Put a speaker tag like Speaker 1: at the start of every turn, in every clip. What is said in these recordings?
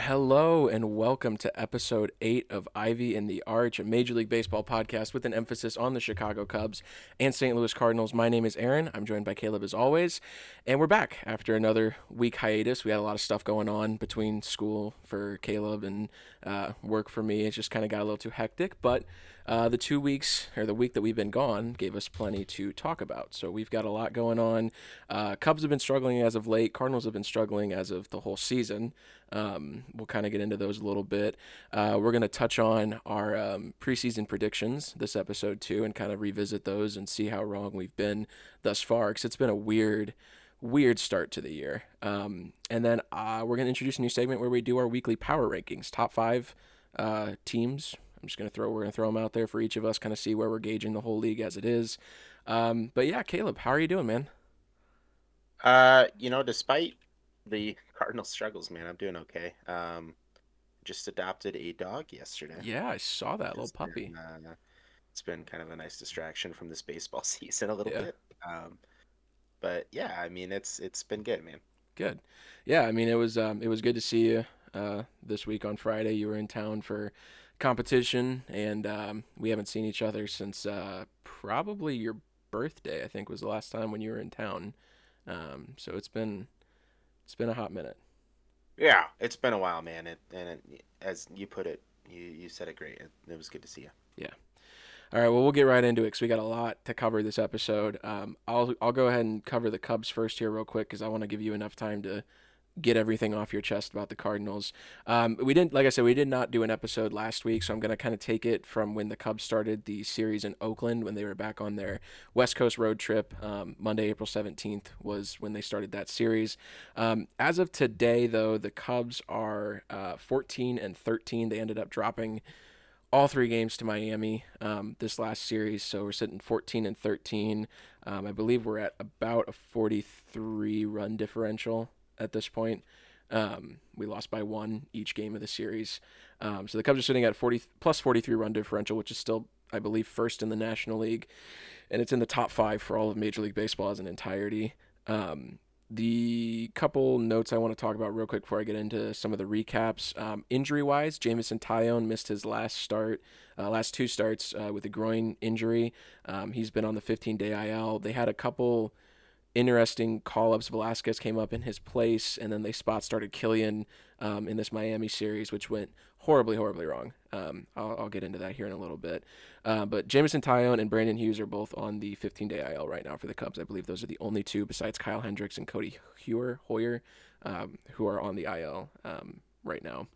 Speaker 1: Hello and welcome to episode 8 of Ivy in the Arch, a Major League Baseball podcast with an emphasis on the Chicago Cubs and St. Louis Cardinals. My name is Aaron. I'm joined by Caleb as always, and we're back after another week hiatus. We had a lot of stuff going on between school for Caleb and work for me. It just kind of got a little too hectic, but the 2 weeks, or the week that we've been gone, gave us plenty to talk about. So we've got a lot going on. Cubs have been struggling as of late. Cardinals have been struggling as of the whole season. We'll kind of get into those a little bit. We're going to touch on our preseason predictions this episode too, and kind of revisit those and see how wrong we've been thus far, because it's been a weird start to the year. And then we're going to introduce a new segment where we do our weekly power rankings, top 5 teams. We're going to throw them out there for each of us, kind of see where we're gauging the whole league as it is. But yeah, Caleb, how are you doing, man?
Speaker 2: Despite the Cardinal struggles, man, I'm doing okay. Just adopted a dog yesterday.
Speaker 1: Yeah, I saw that little
Speaker 2: It's
Speaker 1: puppy.
Speaker 2: it's been kind of a nice distraction from this baseball season a little
Speaker 1: Yeah,
Speaker 2: bit. But yeah, I mean it's been good, man.
Speaker 1: good. Yeah, I mean it was good to see you this week on Friday. You were in town for competition, and we haven't seen each other since probably your birthday. I think was the last time when you were in town. So it's been a hot minute.
Speaker 2: Yeah, it's been a while, man. As you put it, you said it great. It was good to see you.
Speaker 1: Yeah. All right. Well, we'll get right into it because we got a lot to cover this episode. I'll go ahead and cover the Cubs first here real quick because I want to give you enough time to get everything off your chest about the Cardinals. We didn't, like I said, we did not do an episode last week, so I'm going to kind of take it from when the Cubs started the series in Oakland when they were back on their West Coast road trip. Monday, April 17th was when they started that series. As of today, though, the Cubs are 14 and 13. They ended up dropping all 3 games to Miami this last series, so we're sitting 14 and 13. I believe we're at about a 43 run differential at this point. We lost by 1 each game of the series. So the Cubs are sitting at 40 plus 43 run differential, which is still, I believe, first in the National League, and it's in the top 5 for all of Major League Baseball as an entirety. The couple notes I want to talk about real quick before I get into some of the recaps. Injury-wise, Jamison Tyone missed his last 2 starts with a groin injury. He's been on the 15-day IL. They had a couple interesting call-ups. Velasquez came up in his place, and then they spot started Killian in this Miami series, which went horribly wrong. I'll get into that here in a little bit. But Jamison Tyone and Brandon Hughes are both on the 15-day IL right now for the Cubs. I believe those are the only 2 besides Kyle Hendricks and Cody Hoyer who are on the IL right now.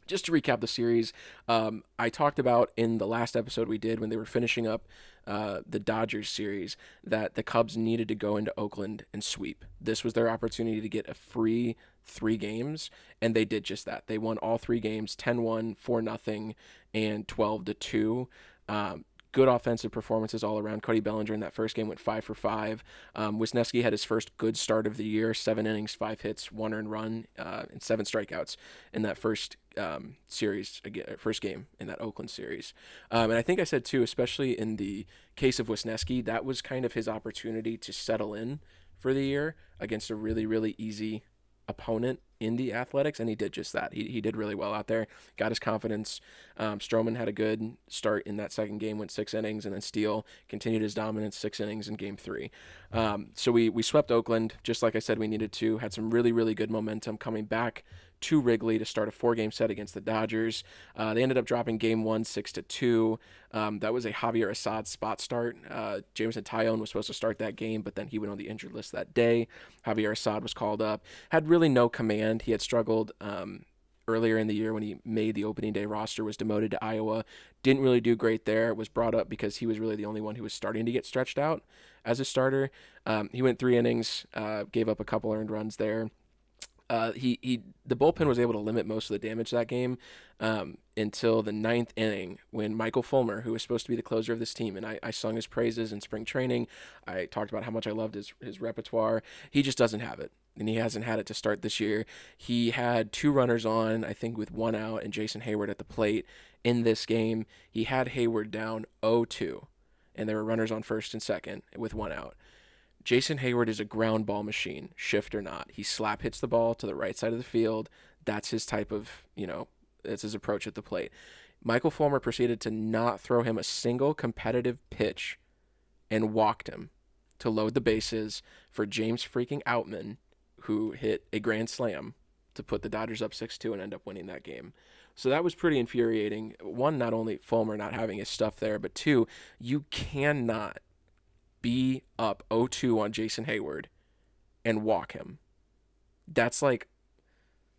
Speaker 1: Just to recap the series, I talked about in the last episode we did when they were finishing up the Dodgers series that the Cubs needed to go into Oakland and sweep. This was their opportunity to get a free 3 games, and they did just that. They won all 3 games, 10-1, 4-0, and 12-2. Good offensive performances all around. Cody Bellinger in that first game went 5 for 5. Wisniewski had his first good start of the year, 7 innings, 5 hits, 1 earned run, and 7 strikeouts in that first first game in that Oakland series. And I think I said too, especially in the case of Wisniewski, that was kind of his opportunity to settle in for the year against a really easy opponent in the Athletics, and he did just that. He did really well out there, got his confidence. Stroman had a good start in that second game, went 6 innings, and then Steele continued his dominance, 6 innings in game 3. So we swept Oakland, just like I said we needed to, had some really good momentum coming back to Wrigley to start a 4-game set against the Dodgers. They ended up dropping game 1 6-2. That was a Javier Assad spot start. Jameson Tyone was supposed to start that game, but then he went on the injured list that day. Javier Assad was called up. Had really no command. He had struggled earlier in the year when he made the opening day roster, was demoted to Iowa. Didn't really do great there. Was brought up because he was really the only one who was starting to get stretched out as a starter. He went 3 innings, gave up a couple earned runs there. The bullpen was able to limit most of the damage that game until the 9th inning when Michael Fulmer, who was supposed to be the closer of this team, and I sung his praises in spring training. I talked about how much I loved his repertoire. He just doesn't have it, and he hasn't had it to start this year. He had 2 runners on, I think with 1 out, and Jason Hayward at the plate in this game. He had Hayward down 0-2, and there were runners on first and second with 1 out. Jason Hayward is a ground ball machine, shift or not. He slap hits the ball to the right side of the field, That's his type of, that's his approach at the plate. Michael Fulmer proceeded to not throw him a single competitive pitch and walked him to load the bases for James freaking Outman, who hit a grand slam to put the Dodgers up 6-2 and end up winning that game. So that was pretty infuriating. One, not only Fulmer not having his stuff there, but two, you cannot be up 0-2 on Jason Hayward and walk him. That's like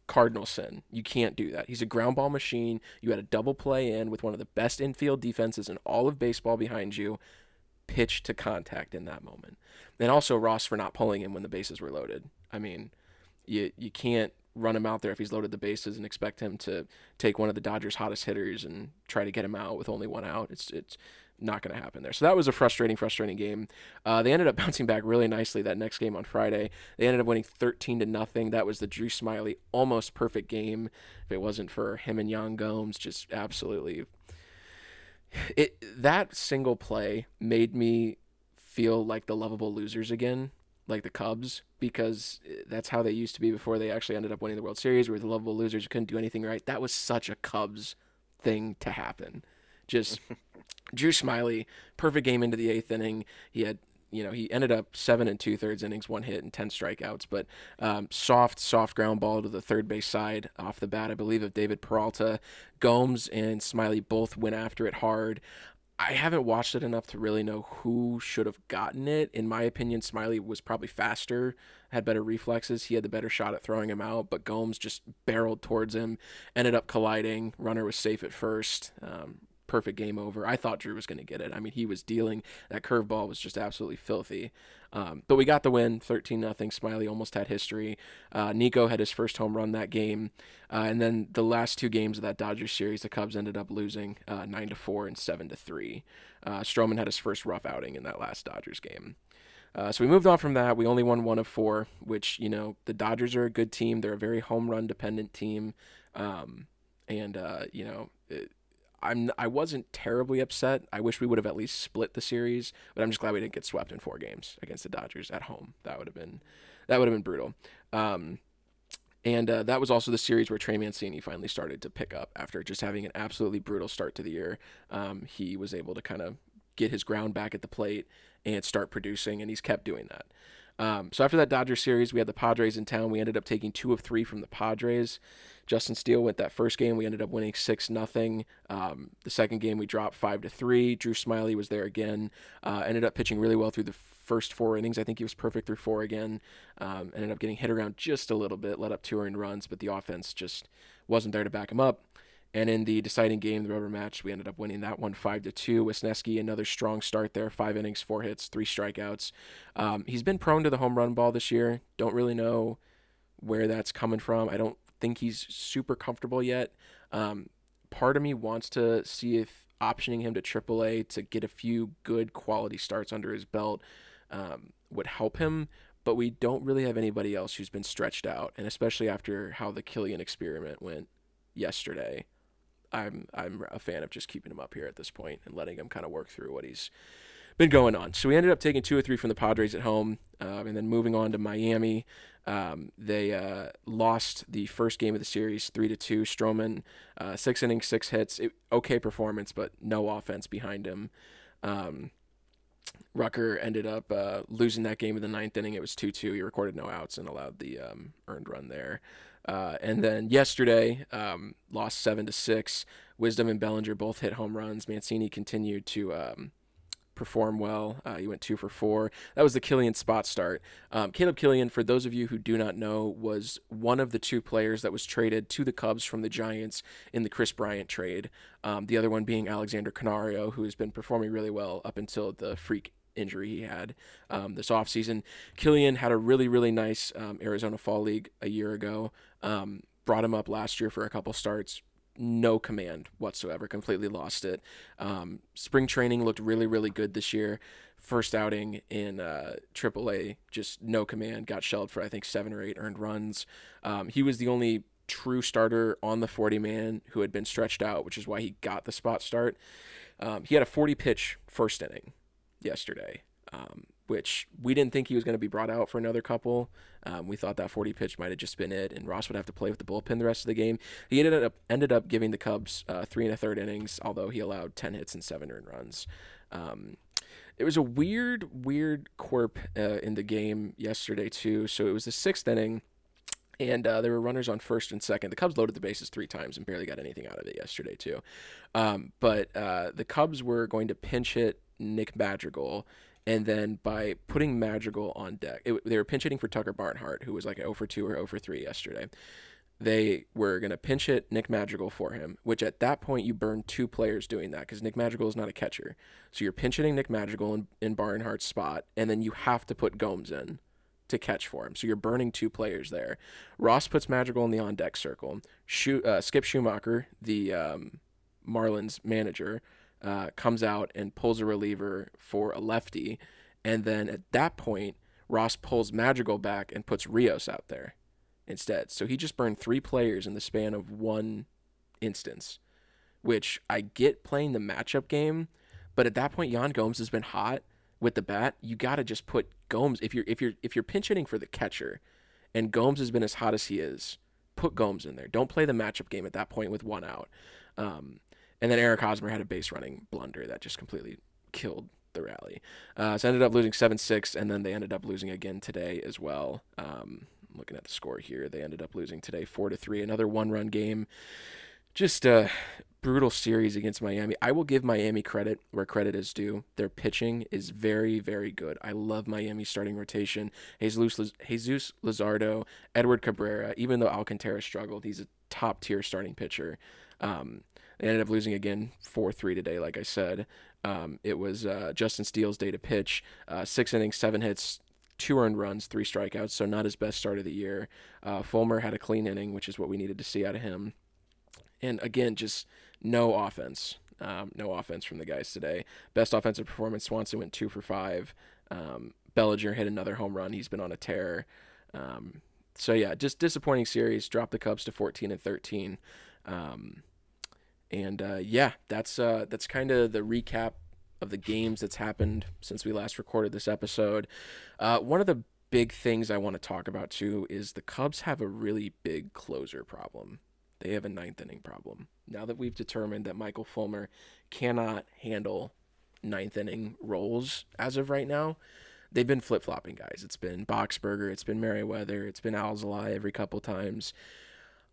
Speaker 1: cardinal sin. You can't do that. He's a ground ball machine. You had a double play in with one of the best infield defenses in all of baseball behind you. Pitch to contact in that moment. And also Ross for not pulling him when the bases were loaded. I mean, you can't run him out there if he's loaded the bases and expect him to take one of the Dodgers' hottest hitters and try to get him out with only one out. It's not going to happen there. So that was a frustrating game. They ended up bouncing back really nicely that next game on Friday. They ended up winning 13-0. That was the Drew Smyly almost perfect game. If it wasn't for him and Yan Gomes, just absolutely. That single play made me feel like the lovable losers again, like the Cubs, because that's how they used to be before they actually ended up winning the World Series, where the lovable losers couldn't do anything right. That was such a Cubs thing to happen. Just Drew Smyly, perfect game into the 8th inning. He had, he ended up 7 2/3 innings, 1 hit and 10 strikeouts, but soft ground ball to the third base side off the bat, I believe, of David Peralta. Gomes and Smyly both went after it hard. I haven't watched it enough to really know who should have gotten it. In my opinion, Smyly was probably faster, had better reflexes. He had the better shot at throwing him out, but Gomes just barreled towards him, ended up colliding. Runner was safe at first. Perfect game over. I thought Drew was going to get it. I mean, he was dealing. That curveball was just absolutely filthy. But we got the win, 13-0. Smyly almost had history. Nico had his first home run that game. And then the last two games of that Dodgers series, the Cubs ended up losing 9-4 and 7-3. Stroman had his first rough outing in that last Dodgers game. So we moved on from that. We only won 1 of 4, which, the Dodgers are a good team. They're a very home run dependent team. I wasn't terribly upset. I wish we would have at least split the series, but I'm just glad we didn't get swept in 4 games against the Dodgers at home. That would have been brutal. That was also the series where Trey Mancini finally started to pick up after just having an absolutely brutal start to the year. He was able to kind of get his ground back at the plate and start producing, and he's kept doing that. So after that Dodgers series, we had the Padres in town. We ended up taking 2 of 3 from the Padres. Justin Steele went that first game. We ended up winning 6-0. The second game we dropped 5-3. Drew Smyly was there again. Ended up pitching really well through the first 4 innings. I think he was perfect through 4 again. Ended up getting hit around just a little bit, let up 2 earned runs, but the offense just wasn't there to back him up. And in the deciding game, the rubber match, we ended up winning that one 5-2. Wisniewski, another strong start there, 5 innings, 4 hits, 3 strikeouts. He's been prone to the home run ball this year. Don't really know where that's coming from. I don't think he's super comfortable yet. Part of me wants to see if optioning him to AAA to get a few good quality starts under his belt would help him. But we don't really have anybody else who's been stretched out, and especially after how the Killian experiment went yesterday. I'm a fan of just keeping him up here at this point and letting him kind of work through what he's been going on. So we ended up taking 2 or 3 from the Padres at home, and then moving on to Miami. They lost the first game of the series 3-2. Stroman, 6 innings, 6 hits. Okay performance, but no offense behind him. Rucker ended up losing that game in the 9th inning. It was 2-2. He recorded no outs and allowed the earned run there. And then yesterday, lost 7-6. Wisdom and Bellinger both hit home runs. Mancini continued to perform well. He went 2 for 4. That was the Killian spot start. Caleb Killian, for those of you who do not know, was one of the 2 players that was traded to the Cubs from the Giants in the Chris Bryant trade. The other one being Alexander Canario, who has been performing really well up until the freak injury he had this offseason. Killian had a really nice Arizona Fall League a year ago. Brought him up last year for a couple starts. No command whatsoever. Completely lost it. Spring training looked really good this year. First outing in AAA, just no command. Got shelled for I think 7 or 8 earned runs. He was the only true starter on the 40-man who had been stretched out, which is why he got the spot start. He had a 40-pitch first inning yesterday. which we didn't think he was going to be brought out for another couple. We thought that 40 pitch might have just been it, and Ross would have to play with the bullpen the rest of the game. He ended up giving the Cubs 3 1/3 innings, although he allowed 10 hits and 7 earned runs. Um, it was a weird quirk in the game yesterday too. So it was the sixth inning, and there were runners on first and second. The Cubs loaded the bases 3 times and barely got anything out of it yesterday too. But the Cubs were going to pinch hit Nick Madrigal, and then by putting Madrigal on deck, they were pinch hitting for Tucker Barnhart, who was like an 0 for 2 or 0 for 3 yesterday. They were going to pinch hit Nick Madrigal for him, which at that point you burn 2 players doing that because Nick Madrigal is not a catcher. So you're pinch hitting Nick Madrigal in Barnhart's spot, and then you have to put Gomes in to catch for him. So you're burning 2 players there. Ross puts Madrigal in the on deck circle. Skip Schumacher, the Marlins manager, comes out and pulls a reliever for a lefty. And then at that point, Ross pulls Madrigal back and puts Rios out there instead. So he just burned 3 players in the span of one instance, which I get playing the matchup game, but at that point, Yan Gomes has been hot with the bat. You got to just put Gomes if you're pinch hitting for the catcher, and Gomes has been as hot as he is. Put Gomes in there. Don't play the matchup game at that point with 1 out. And then Eric Hosmer had a base running blunder that just completely killed the rally. So ended up losing 7-6, and then they ended up losing again today as well. Looking at the score here, they ended up losing today 4-3. Another 1-run game. Just a brutal series against Miami. I will give Miami credit where credit is due. Their pitching is very, very good. I love Miami's starting rotation. Jesus Luzardo, Edward Cabrera. Even though Alcantara struggled, he's a top-tier starting pitcher. They ended up losing again 4-3 today, like I said. It was Justin Steele's day to pitch. 6 innings, 7 hits, 2 earned runs, 3 strikeouts, so not his best start of the year. Fulmer had a clean inning, which is what we needed to see out of him. And again, just no offense. No offense from the guys today. Best offensive performance, Swanson went 2 for 5. Bellinger hit another home run. He's been on a tear. So yeah, just disappointing series. Dropped the Cubs to 14-13. Yeah, that's kind of the recap of the games that's happened since we last recorded this episode. One of the big things I want to talk about too is the Cubs have a really big closer problem. They have a 9th inning problem. Now that we've determined that Michael Fulmer cannot handle 9th inning roles as of right now, they've been flip-flopping guys. It's been Boxberger, it's been Merriweather, it's been Alzolay every couple times.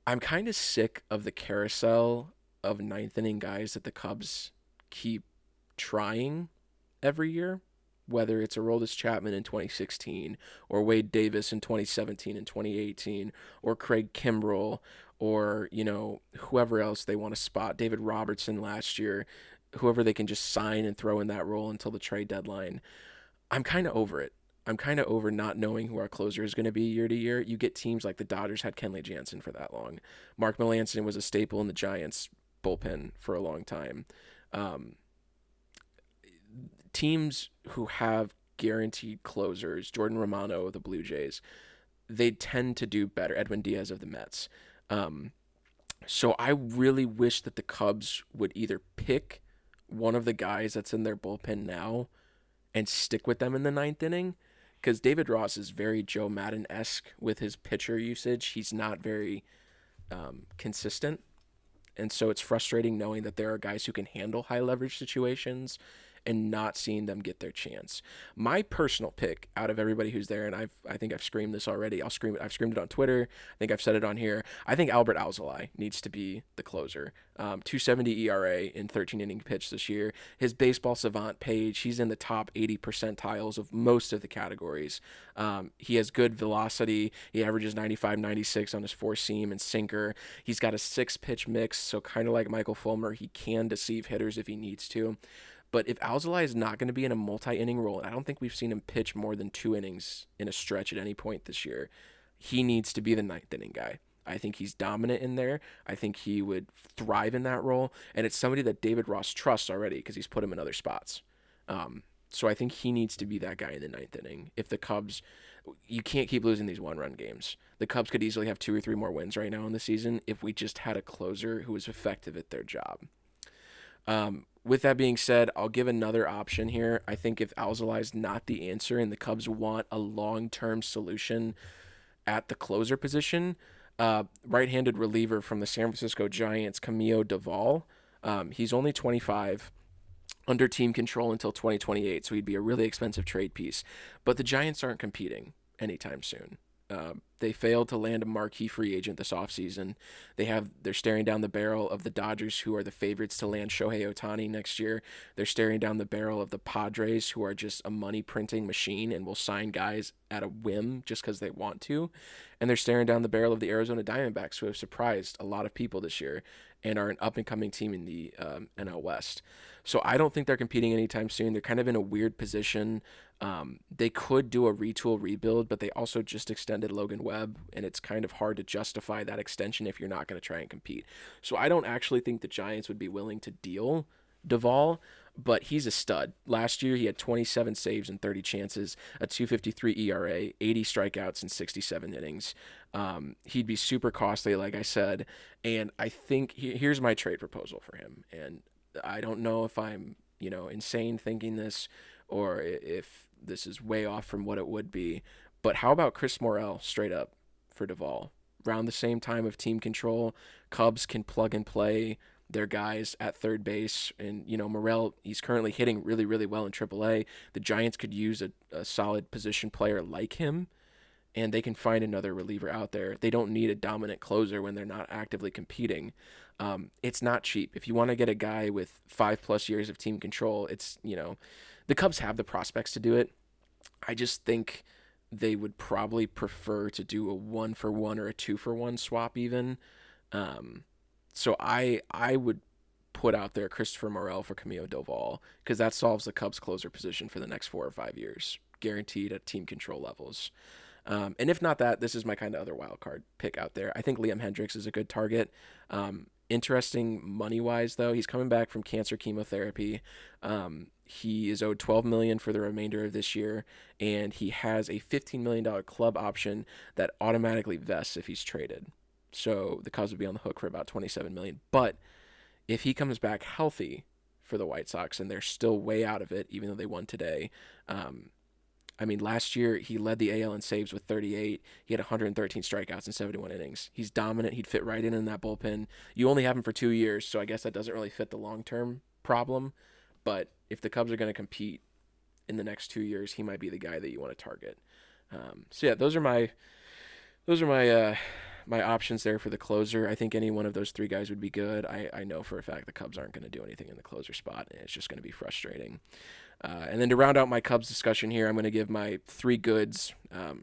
Speaker 1: I'm kind of sick of the carousel of 9th inning guys that the Cubs keep trying every year, whether it's Aroldis Chapman in 2016 or Wade Davis in 2017 and 2018 or Craig Kimbrell or, whoever else they want to spot, David Robertson last year, whoever they can just sign and throw in that role until the trade deadline. I'm kind of over it. I'm kind of over not knowing who our closer is going to be year to year. You get teams like the Dodgers had Kenley Jansen for that long. Mark Melancon was a staple in the Giants bullpen for a long time. Teams who have guaranteed closers, Jordan Romano of the Blue Jays, they tend to do better. Edwin Diaz of the Mets. So I really wish that the Cubs would either pick one of the guys that's in their bullpen now and stick with them in the 9th inning, because David Ross is very Joe Madden-esque with his pitcher usage. He's not very consistent. And so it's frustrating knowing that there are guys who can handle high leverage situations and not seeing them get their chance. My personal pick out of everybody who's there, and I think I've screamed this already. I've screamed it on Twitter. I think I've said it on here. I think Albert Alzolay needs to be the closer. 2.70 ERA in 13 inning pitch this year. His baseball savant page, he's in the top 80 percentiles of most of the categories. He has good velocity. He averages 95, 96 on his 4-seam and sinker. He's got a 6-pitch mix, so kind of like Michael Fulmer, he can deceive hitters if he needs to. But if Alzolay is not going to be in a multi-inning role, and I don't think we've seen him pitch more than 2 innings in a stretch at any point this year, he needs to be the 9th inning guy. I think he's dominant in there. I think he would thrive in that role. And it's somebody that David Ross trusts already because he's put him in other spots. So I think he needs to be that guy in the 9th inning. If the Cubs, you can't keep losing these 1-run games. The Cubs could easily have 2 or 3 more wins right now in the season if we just had a closer who was effective at their job. with that being said, I'll give another option here. I think if Alzolay is not the answer and the Cubs want a long-term solution at the closer position, right-handed reliever from the San Francisco Giants, Camilo Doval. He's only 25, under team control until 2028, so he'd be a really expensive trade piece. But the Giants aren't competing anytime soon. They failed to land a marquee free agent this offseason. They're staring down the barrel of the Dodgers, who are the favorites to land Shohei Ohtani next year. They're staring down the barrel of the Padres, who are just a money printing machine and will sign guys at a whim just because they want to. And they're staring down the barrel of the Arizona Diamondbacks, who have surprised a lot of people this year and are an up and coming team in the NL West. So I don't think they're competing anytime soon. They're kind of in a weird position. They could do a retool rebuild, but they also just extended Logan Webb, and it's kind of hard to justify that extension if you're not going to try and compete. So I don't actually think the Giants would be willing to deal Duvall, but he's a stud. Last year, he had 27 saves and 30 chances, a 2.53 ERA, 80 strikeouts in 67 innings. He'd be super costly, like I said, and I think here's my trade proposal for him. And I don't know if I'm, insane thinking this or if this is way off from what it would be, but how about Chris Morel straight up for Duvall? Around the same time of team control, Cubs can plug and play their guys at third base. And, Morel, he's currently hitting really, really well in AAA. The Giants could use a solid position player like him, and they can find another reliever out there. They don't need a dominant closer when they're not actively competing. It's not cheap. If you want to get a guy with 5+ years of team control, it's, the Cubs have the prospects to do it. I just think they would probably prefer to do a 1-for-1 or a 2-for-1 swap even. So I would put out there Christopher Morel for Camilo Doval, because that solves the Cubs closer position for the next 4 or 5 years, guaranteed at team control levels. And if not that, this is my kind of other wild card pick out there. I think Liam Hendricks is a good target. Interesting money-wise, though. He's coming back from cancer chemotherapy. He is owed $12 million for the remainder of this year, and he has a $15 million club option that automatically vests if he's traded. So the Cubs would be on the hook for about $27 million. But if he comes back healthy for the White Sox, and they're still way out of it, even though they won today, last year he led the AL in saves with 38. He had 113 strikeouts in 71 innings. He's dominant. He'd fit right in that bullpen. You only have him for 2 years, so I guess that doesn't really fit the long-term problem. But if the Cubs are going to compete in the next 2 years, he might be the guy that you want to target. Those are my options there for the closer. I think any one of those 3 guys would be good. I know for a fact the Cubs aren't going to do anything in the closer spot, and it's just going to be frustrating. And then to round out my Cubs discussion here, I'm going to give my 3 goods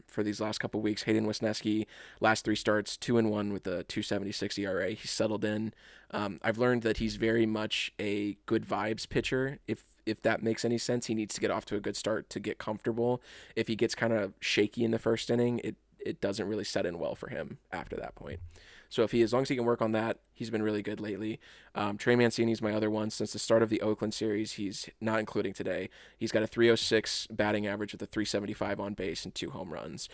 Speaker 1: for these last couple weeks. Hayden Wesneski, last 3 starts, 2-1 with a 2.76 ERA. He's settled in. I've learned that he's very much a good vibes pitcher. If that makes any sense, he needs to get off to a good start to get comfortable. If he gets kind of shaky in the first inning, it doesn't really set in well for him after that point. So as long as he can work on that, he's been really good lately. Trey Mancini's my other one. Since the start of the Oakland series, he's not including today. He's got a 306 batting average with a 375 on base and 2 home runs.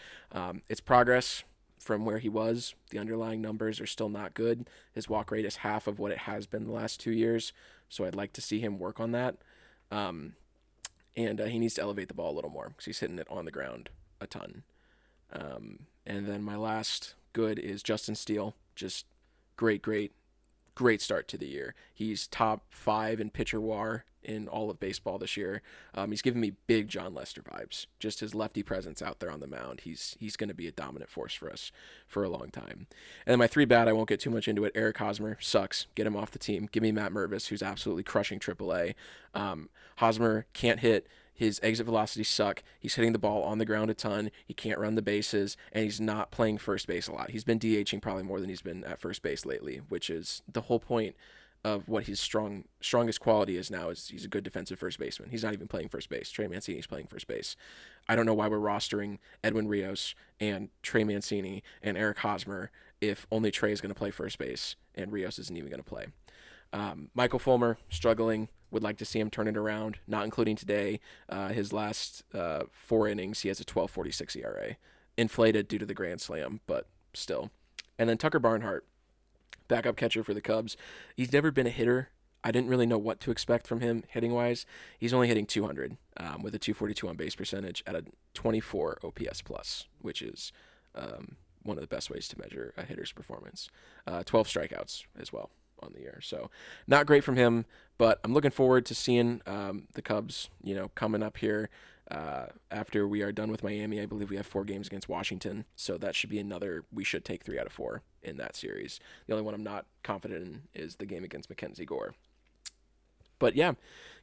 Speaker 1: It's progress from where he was. The underlying numbers are still not good. His walk rate is half of what it has been the last 2 years. So I'd like to see him work on that. And he needs to elevate the ball a little more because he's hitting it on the ground a ton. And then my last good is Justin Steele. Just great start to the year. He's top 5 in pitcher WAR in all of baseball this year. He's giving me big John Lester vibes. Just his lefty presence out there on the mound. He's going to be a dominant force for us for a long time. And then my 3 bad, I won't get too much into it. Eric Hosmer sucks. Get him off the team. Give me Matt Mervis, who's absolutely crushing AAA. Hosmer can't hit. His exit velocities suck. He's hitting the ball on the ground a ton. He can't run the bases, and he's not playing first base a lot. He's been DHing probably more than he's been at first base lately, which is the whole point of what his strongest quality is now. Is he's a good defensive first baseman. He's not even playing first base. Trey Mancini's playing first base. I don't know why we're rostering Edwin Rios and Trey Mancini and Eric Hosmer if only Trey is going to play first base and Rios isn't even going to play. Michael Fulmer, struggling. Would like to see him turn it around, not including today. His last 4 innings, he has a 12.46 ERA. Inflated due to the grand slam, but still. And then Tucker Barnhart, backup catcher for the Cubs. He's never been a hitter. I didn't really know what to expect from him hitting wise. He's only hitting 200 with a 242 on base percentage at a 24 OPS plus, which is one of the best ways to measure a hitter's performance. 12 strikeouts as well on the year. So not great from him, but I'm looking forward to seeing the Cubs, coming up here after we are done with Miami. I believe we have 4 games against Washington, so that should be another. We should take 3 out of 4 in that series. The only one I'm not confident in is the game against Mackenzie Gore. But yeah,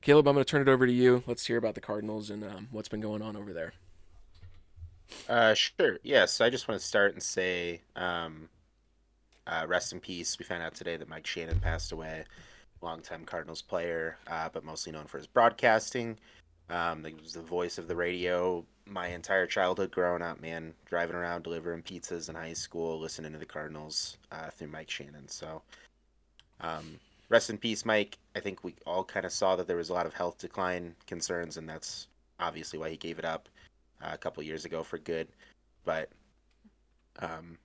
Speaker 1: Caleb, I'm going to turn it over to you. Let's hear about the Cardinals and what's been going on over there.
Speaker 2: Sure. Yeah, so I just want to start and say, rest in peace. We found out today that Mike Shannon passed away, longtime Cardinals player, but mostly known for his broadcasting. He was the voice of the radio my entire childhood growing up, man. Driving around delivering pizzas in high school, listening to the Cardinals through Mike Shannon. So, rest in peace, Mike. I think we all kind of saw that there was a lot of health decline concerns, and that's obviously why he gave it up a couple years ago for good. But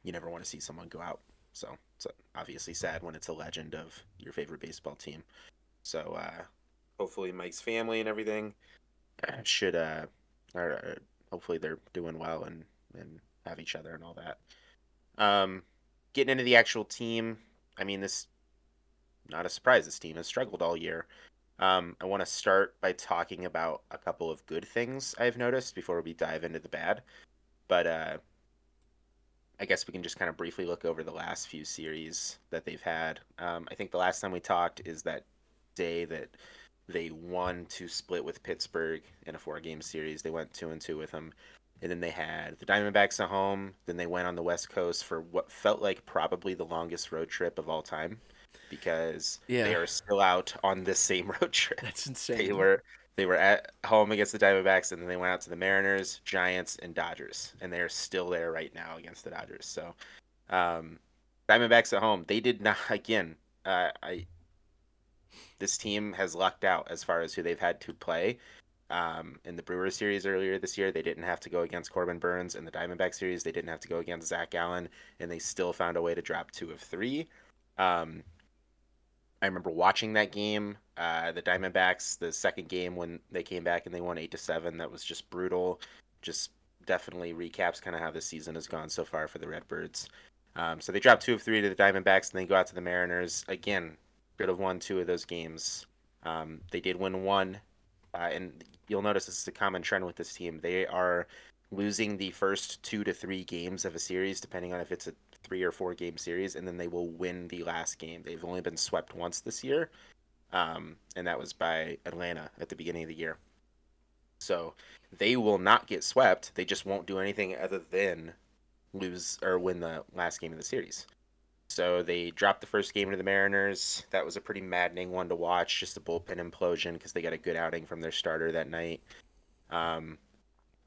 Speaker 2: you never want to see someone go out. So it's obviously sad when it's a legend of your favorite baseball team. So hopefully Mike's family and everything should or hopefully they're doing well and have each other and all that. Um, Getting into the actual team, I mean, this not a surprise. This team has struggled all year. I want to start by talking about a couple of good things I've noticed before we dive into the bad. But I guess we can just kind of briefly look over the last few series that they've had. I think the last time we talked is that day that they won to split with Pittsburgh in a 4-game series. They went 2-2 with them. And then they had the Diamondbacks at home. Then they went on the West Coast for what felt like probably the longest road trip of all time because they
Speaker 1: Yeah,
Speaker 2: are still out on this same road trip.
Speaker 1: that's
Speaker 2: They
Speaker 1: insane.
Speaker 2: were they were at home against the Diamondbacks, and then they went out to the Mariners, Giants, and Dodgers, and they are still there right now against the Dodgers. So, um, Diamondbacks at home, they did not again. I This team has lucked out as far as who they've had to play. In the Brewers series earlier this year, they didn't have to go against Corbin Burns. In the Diamondback series, they didn't have to go against Zach Allen, and they still found a way to drop 2 of 3. Um, I remember watching that game, the Diamondbacks, the second game when they came back and they won 8-7. That was just brutal. Just definitely recaps kind of how the season has gone so far for the Redbirds. So they dropped 2 of 3 to the Diamondbacks, and then go out to the Mariners again. Could have won 2 of those games. They did win one, and you'll notice this is a common trend with this team. They are losing the first 2 to 3 games of a series, depending on if it's a 3 or 4 game series, and then they will win the last game. They've only been swept once this year, and that was by Atlanta at the beginning of the year. So they will not get swept. They just won't do anything other than lose or win the last game of the series. So they dropped the first game to the Mariners. That was a pretty maddening one to watch, just a bullpen implosion because they got a good outing from their starter that night. Um,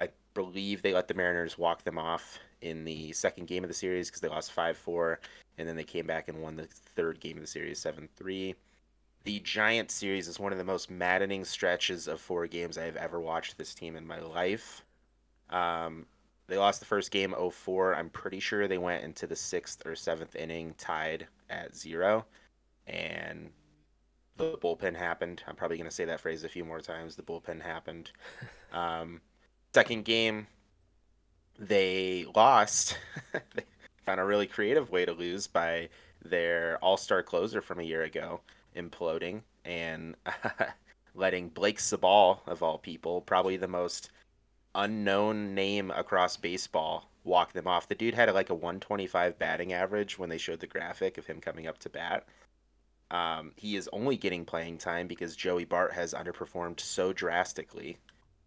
Speaker 2: I believe they let the Mariners walk them off in the second game of the series because they lost 5-4, and then they came back and won the third game of the series 7-3. The Giants series is one of the most maddening stretches of 4 games I have ever watched this team in my life. Um, they lost the first game 0-4. I'm pretty sure they went into the 6th or 7th inning tied at 0, and the bullpen happened. I'm probably going to say that phrase a few more times. The bullpen happened. Um, Second game, they lost. They found a really creative way to lose by their all-star closer from a year ago imploding and letting Blake Sabal, of all people, probably the most unknown name across baseball, walk them off. The dude had like a 125 batting average when they showed the graphic of him coming up to bat. He is only getting playing time because Joey Bart has underperformed so drastically,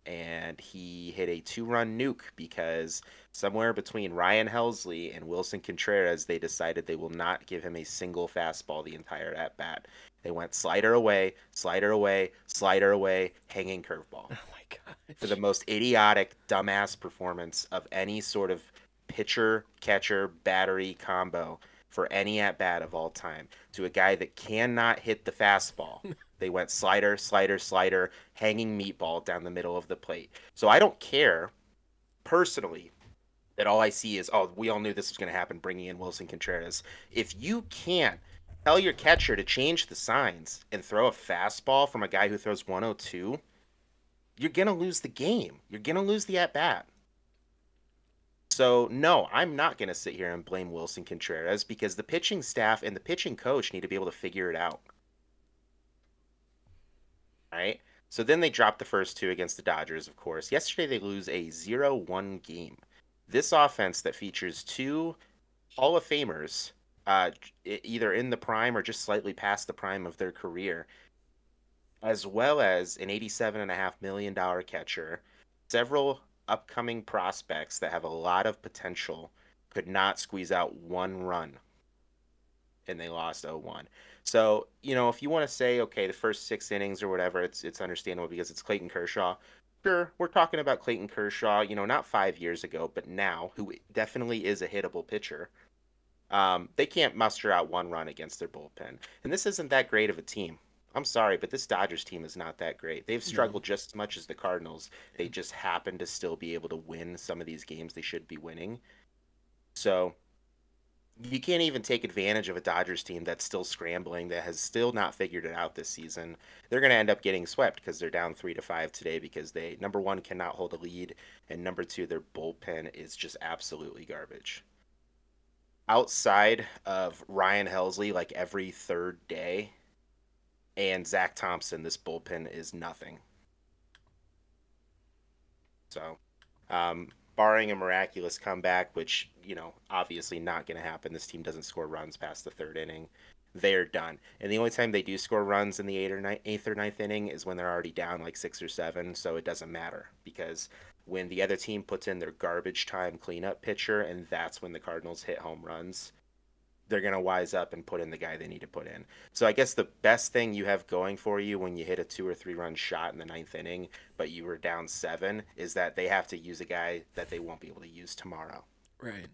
Speaker 2: and he hit a 2-run nuke because somewhere between Ryan Helsley and Wilson Contreras, they decided they will not give him a single fastball the entire at bat. They went slider away, slider away, slider away, hanging curveball
Speaker 1: Oh my
Speaker 2: for the
Speaker 1: gosh.
Speaker 2: most idiotic, dumbass performance of any sort of pitcher, catcher, battery combo for any at bat of all time to a guy that cannot hit the fastball. They went slider, slider, slider, hanging meatball down the middle of the plate. So I don't care personally that all I see is, oh, we all knew this was going to happen, bringing in Wilson Contreras. If you can't Tell your catcher to change the signs and throw a fastball from a guy who throws 102, you're going to lose the game. You're going to lose the at bat. So, no, I'm not going to sit here and blame Wilson Contreras because the pitching staff and the pitching coach need to be able to figure it out. All right. So then they dropped the first two against the Dodgers, of course. Yesterday they lose a 0-1 game. This offense that features two Hall of Famers, either in the prime or just slightly past the prime of their career, as well as an $87.5 million catcher, several upcoming prospects that have a lot of potential, could not squeeze out one run, and they lost 0-1. So, if you want to say, okay, the first 6 innings or whatever, it's understandable because it's Clayton Kershaw. Sure, we're talking about Clayton Kershaw, not 5 years ago, but now, who definitely is a hittable pitcher. They can't muster out one run against their bullpen. And this isn't that great of a team. I'm sorry, but this Dodgers team is not that great. They've
Speaker 1: No.
Speaker 2: struggled just as much as the Cardinals. They just happen to still be able to win some of these games they should be winning. So you can't even take advantage of a Dodgers team that's still scrambling, that has still not figured it out this season. They're going to end up getting swept because they're down 3-5 today because they, number one, cannot hold a lead, and number two, their bullpen is just absolutely garbage. Outside of Ryan Helsley, like every third day, and Zach Thompson, this bullpen is nothing. So, barring a miraculous comeback, which, obviously not going to happen, this team doesn't score runs past the third inning. They're done. And the only time they do score runs in the eighth or ninth inning is when they're already down like 6 or 7. So it doesn't matter because when the other team puts in their garbage time cleanup pitcher, and that's when the Cardinals hit home runs, they're going to wise up and put in the guy they need to put in. So I guess the best thing you have going for you when you hit a 2 or 3 run shot in the ninth inning, but you were down 7, is that they have to use a guy that they won't be able to use tomorrow.
Speaker 1: Right.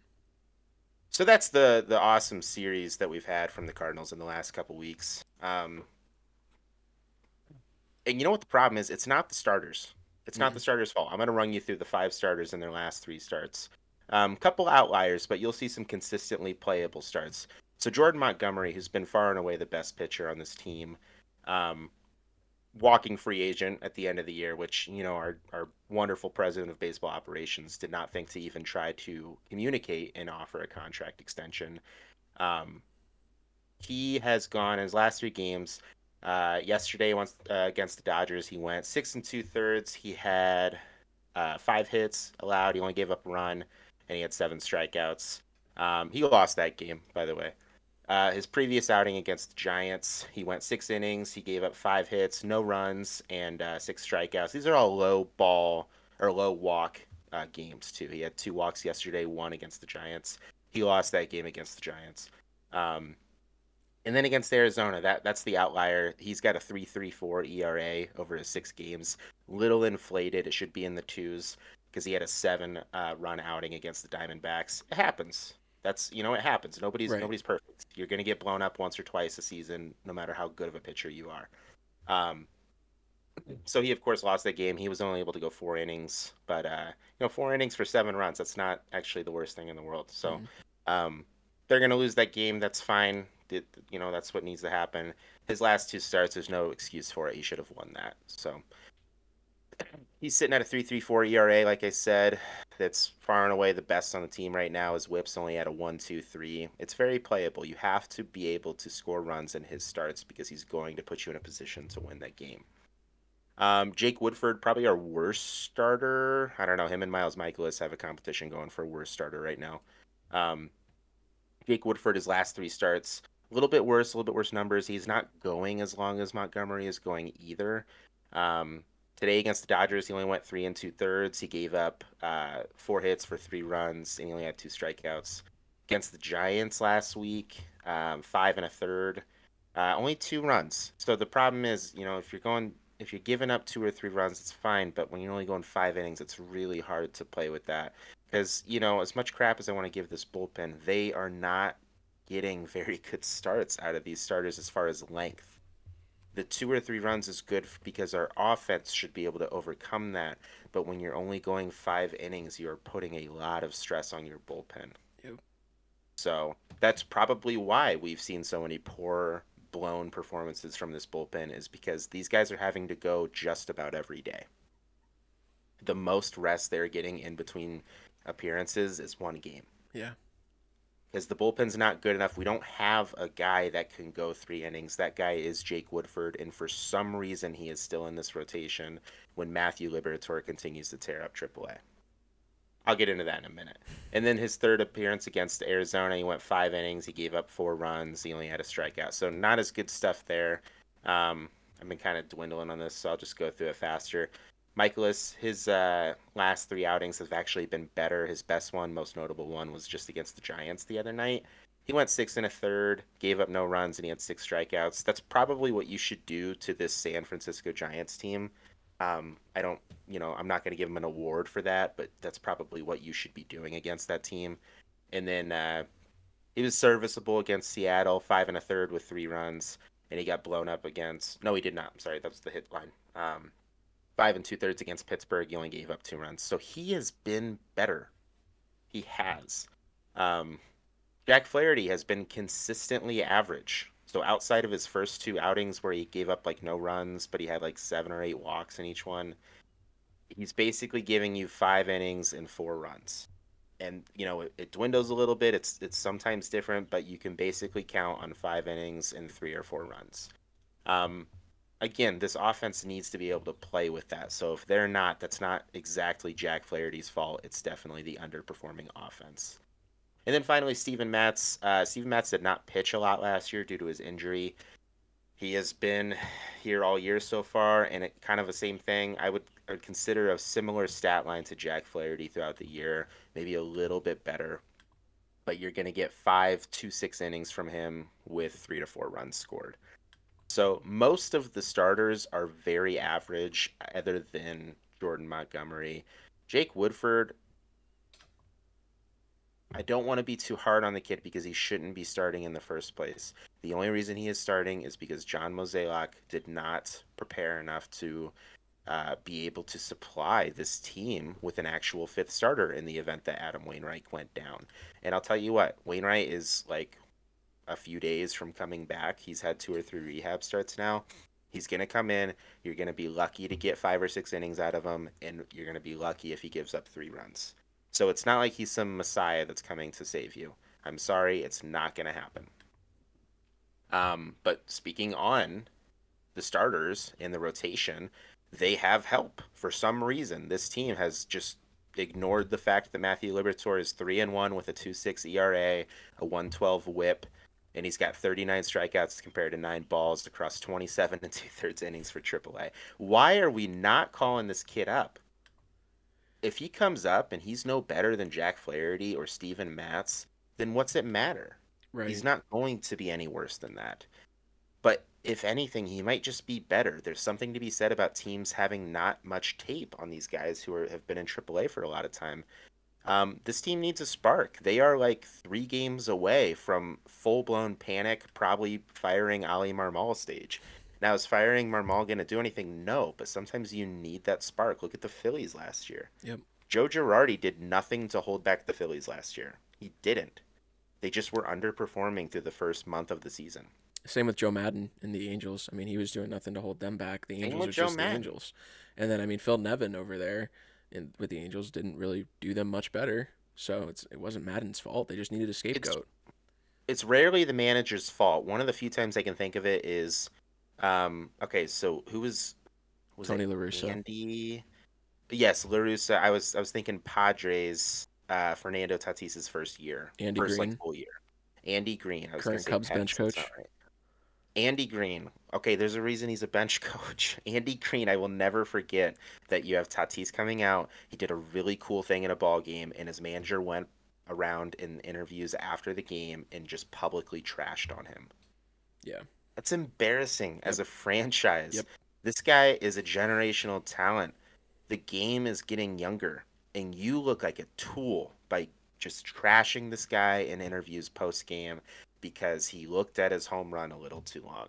Speaker 2: So that's the awesome series that we've had from the Cardinals in the last couple weeks. And you know what the problem is? It's not the starters. It's not the
Speaker 1: Mm.
Speaker 2: starters' fault. I'm going to run you through the 5 starters in their last 3 starts. Couple outliers, but you'll see some consistently playable starts. So Jordan Montgomery, who's been far and away the best pitcher on this team, um, walking free agent at the end of the year, which, our wonderful president of baseball operations did not think to even try to communicate and offer a contract extension. Um, he has gone in his last 3 games. Yesterday, once against the Dodgers, he went 6 2/3. He had 5 hits allowed. He only gave up a run, and he had 7 strikeouts. He lost that game, by the way. His previous outing against the Giants, he went 6 innings. He gave up 5 hits, no runs, and 6 strikeouts. These are all low ball or low walk games too. He had 2 walks yesterday, one against the Giants. He lost that game against the Giants. Um, and then against Arizona, that's the outlier. He's got a 3.34 ERA over his 6 games. Little inflated. It should be in the twos because he had a 7 run outing against the Diamondbacks. It happens. It happens. Nobody's
Speaker 1: Right.
Speaker 2: nobody's perfect. You're gonna get blown up once or twice a season, no matter how good of a pitcher you are. Um, so he of course lost that game. He was only able to go 4 innings, but 4 innings for 7 runs. That's not actually the worst thing in the world. So
Speaker 1: Mm.
Speaker 2: um, they're gonna lose that game. That's fine. That's what needs to happen. His last 2 starts, there's no excuse for it. He should have won that. So he's sitting at a 3.34 ERA, like I said. That's far and away the best on the team right now. His whip's only at a 1.23. It's very playable. You have to be able to score runs in his starts because he's going to put you in a position to win that game. Jake Woodford, probably our worst starter. I don't know. Him and Miles Michaelis have a competition going for worst starter right now. Um, Jake Woodford, his last 3 starts, a little bit worse, numbers. He's not going as long as Montgomery is going either. Today against the Dodgers, he only went 3 2/3. He gave up 4 hits for 3 runs, and he only had 2 strikeouts. Against the Giants last week, 5 1/3, only 2 runs. So the problem is, if you're giving up 2 or 3 runs, it's fine. But when you're only going 5 innings, it's really hard to play with that. Because, as much crap as I want to give this bullpen, they are not getting very good starts out of these starters as far as length. The 2 or 3 runs is good because our offense should be able to overcome that. But when you're only going 5 innings, you're putting a lot of stress on your bullpen.
Speaker 1: Yep.
Speaker 2: So that's probably why we've seen so many poor, blown performances from this bullpen, is because these guys are having to go just about every day. The most rest they're getting in between appearances is one game.
Speaker 1: Yeah.
Speaker 2: Because the bullpen's not good enough. We don't have a guy that can go 3 innings. That guy is Jake Woodford, and for some reason, he is still in this rotation when Matthew Liberatore continues to tear up AAA. I'll get into that in a minute. And then his third appearance against Arizona, he went 5 innings. He gave up 4 runs. He only had a strikeout. So not as good stuff there. I've been kind of dwindling on this, so I'll just go through it faster. Michaelis, his last 3 outings have actually been better. His best one, most notable one, was just against the Giants the other night. He went 6 1/3, gave up no runs, and he had 6 strikeouts. That's probably what you should do to this San Francisco Giants team. I don't, I'm not going to give him an award for that, but that's probably what you should be doing against that team. And then he was serviceable against Seattle, 5 1/3 with 3 runs, and he got blown up against. No, he did not. I'm sorry, that was the hit line. 5 2/3 against Pittsburgh. He only gave up 2 runs, so he has been better. He has. Um, Jack Flaherty has been consistently average. So outside of his first 2 outings where he gave up like no runs, but he had like 7 or 8 walks in each one, he's basically giving you 5 innings and 4 runs. And it dwindles a little bit. It's sometimes different, but you can basically count on 5 innings and 3 or 4 runs. Um, Again, this offense needs to be able to play with that. So if they're not, that's not exactly Jack Flaherty's fault. It's definitely the underperforming offense. And then finally, Steven Matz. Steven Matz did not pitch a lot last year due to his injury. He has been here all year so far, and it kind of the same thing. I would consider a similar stat line to Jack Flaherty throughout the year, maybe a little bit better. But you're going to get 5 to 6 innings from him with 3 to 4 runs scored. So most of the starters are very average, other than Jordan Montgomery. Jake Woodford, I don't want to be too hard on the kid because he shouldn't be starting in the first place. The only reason he is starting is because John Mozeliak did not prepare enough to be able to supply this team with an actual fifth starter in the event that Adam Wainwright went down. And I'll tell you what, Wainwright is like a few days from coming back. He's had 2 or 3 rehab starts now. He's going to come in. You're going to be lucky to get 5 or 6 innings out of him, and you're going to be lucky if he gives up 3 runs. So it's not like he's some messiah that's coming to save you. I'm sorry, it's not going to happen. But speaking on the starters in the rotation, they have help for some reason. This team has just ignored the fact that Matthew Liberatore is 3-1 with a 2.6 ERA, a 1.12 WHIP, and he's got 39 strikeouts compared to 9 balls across 27 2/3 innings for AAA. Why are we not calling this kid up? If he comes up and he's no better than Jack Flaherty or Steven Matz, then what's it matter?
Speaker 1: Right.
Speaker 2: He's not going to be any worse than that. But if anything, he might just be better. There's something to be said about teams having not much tape on these guys who have been in AAA for a lot of time. This team needs a spark. They are like 3 games away from full-blown panic, probably firing Ali Marmol stage. Now, is firing Marmol going to do anything? No, but sometimes you need that spark. Look at the Phillies last year.
Speaker 1: Yep.
Speaker 2: Joe Girardi did nothing to hold back the Phillies last year. He didn't. They just were underperforming through the first month of the season.
Speaker 1: Same with Joe Madden in the Angels. I mean, he was doing nothing to hold them back. The
Speaker 2: Same
Speaker 1: Angels
Speaker 2: with
Speaker 1: was
Speaker 2: Joe
Speaker 1: just the
Speaker 2: Madden.
Speaker 1: Angels. And then, I mean, Phil Nevin over there with the Angels didn't really do them much better. So it wasn't Madden's fault. They just needed a
Speaker 2: It's
Speaker 1: scapegoat.
Speaker 2: it's rarely the manager's fault. One of the few times I can think of it is, okay, so who was it
Speaker 1: Tony La Russa.
Speaker 2: Andy? Yes, LaRussa. I was thinking Padres, Fernando Tatis's first year,
Speaker 1: Andy
Speaker 2: first like
Speaker 1: Green,
Speaker 2: full year. Andy Green. I was gonna
Speaker 1: current
Speaker 2: say
Speaker 1: Cubs bench
Speaker 2: Pence. That's not
Speaker 1: coach.
Speaker 2: right. Andy Green. Okay, there's a reason he's a bench coach. Andy Green, I will never forget that you have Tatis coming out. He did a really cool thing in a ball game, and his manager went around in interviews after the game and just publicly trashed on him.
Speaker 1: Yeah.
Speaker 2: That's embarrassing
Speaker 1: Yep.
Speaker 2: as a franchise.
Speaker 1: Yep.
Speaker 2: This guy is a generational talent. The game is getting younger, and you look like a tool by just trashing this guy in interviews post game because he looked at his home run a little too long.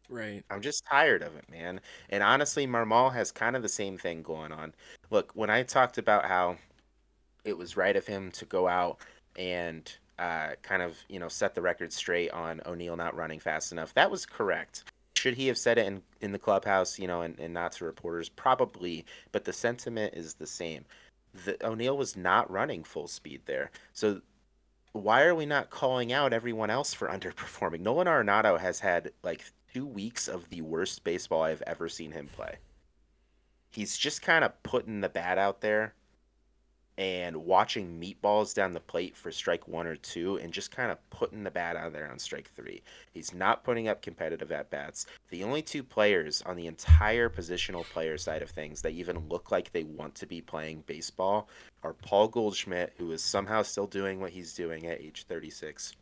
Speaker 1: Right.
Speaker 2: I'm just tired of it, man. And honestly, Marmol has kind of the same thing going on. Look, when I talked about how it was right of him to go out and kind of, set the record straight on O'Neill not running fast enough. That was correct. Should he have said it in the clubhouse, and not to reporters? Probably, but the sentiment is the same. O'Neill was not running full speed there. So why are we not calling out everyone else for underperforming? Nolan Arenado has had like 2 weeks of the worst baseball I've ever seen him play. He's just kind of putting the bat out there and watching meatballs down the plate for strike one or two and just kind of putting the bat out there on strike three. He's not putting up competitive at bats. The only two players on the entire positional player side of things that even look like they want to be playing baseball are Paul Goldschmidt, who is somehow still doing what he's doing at age 36,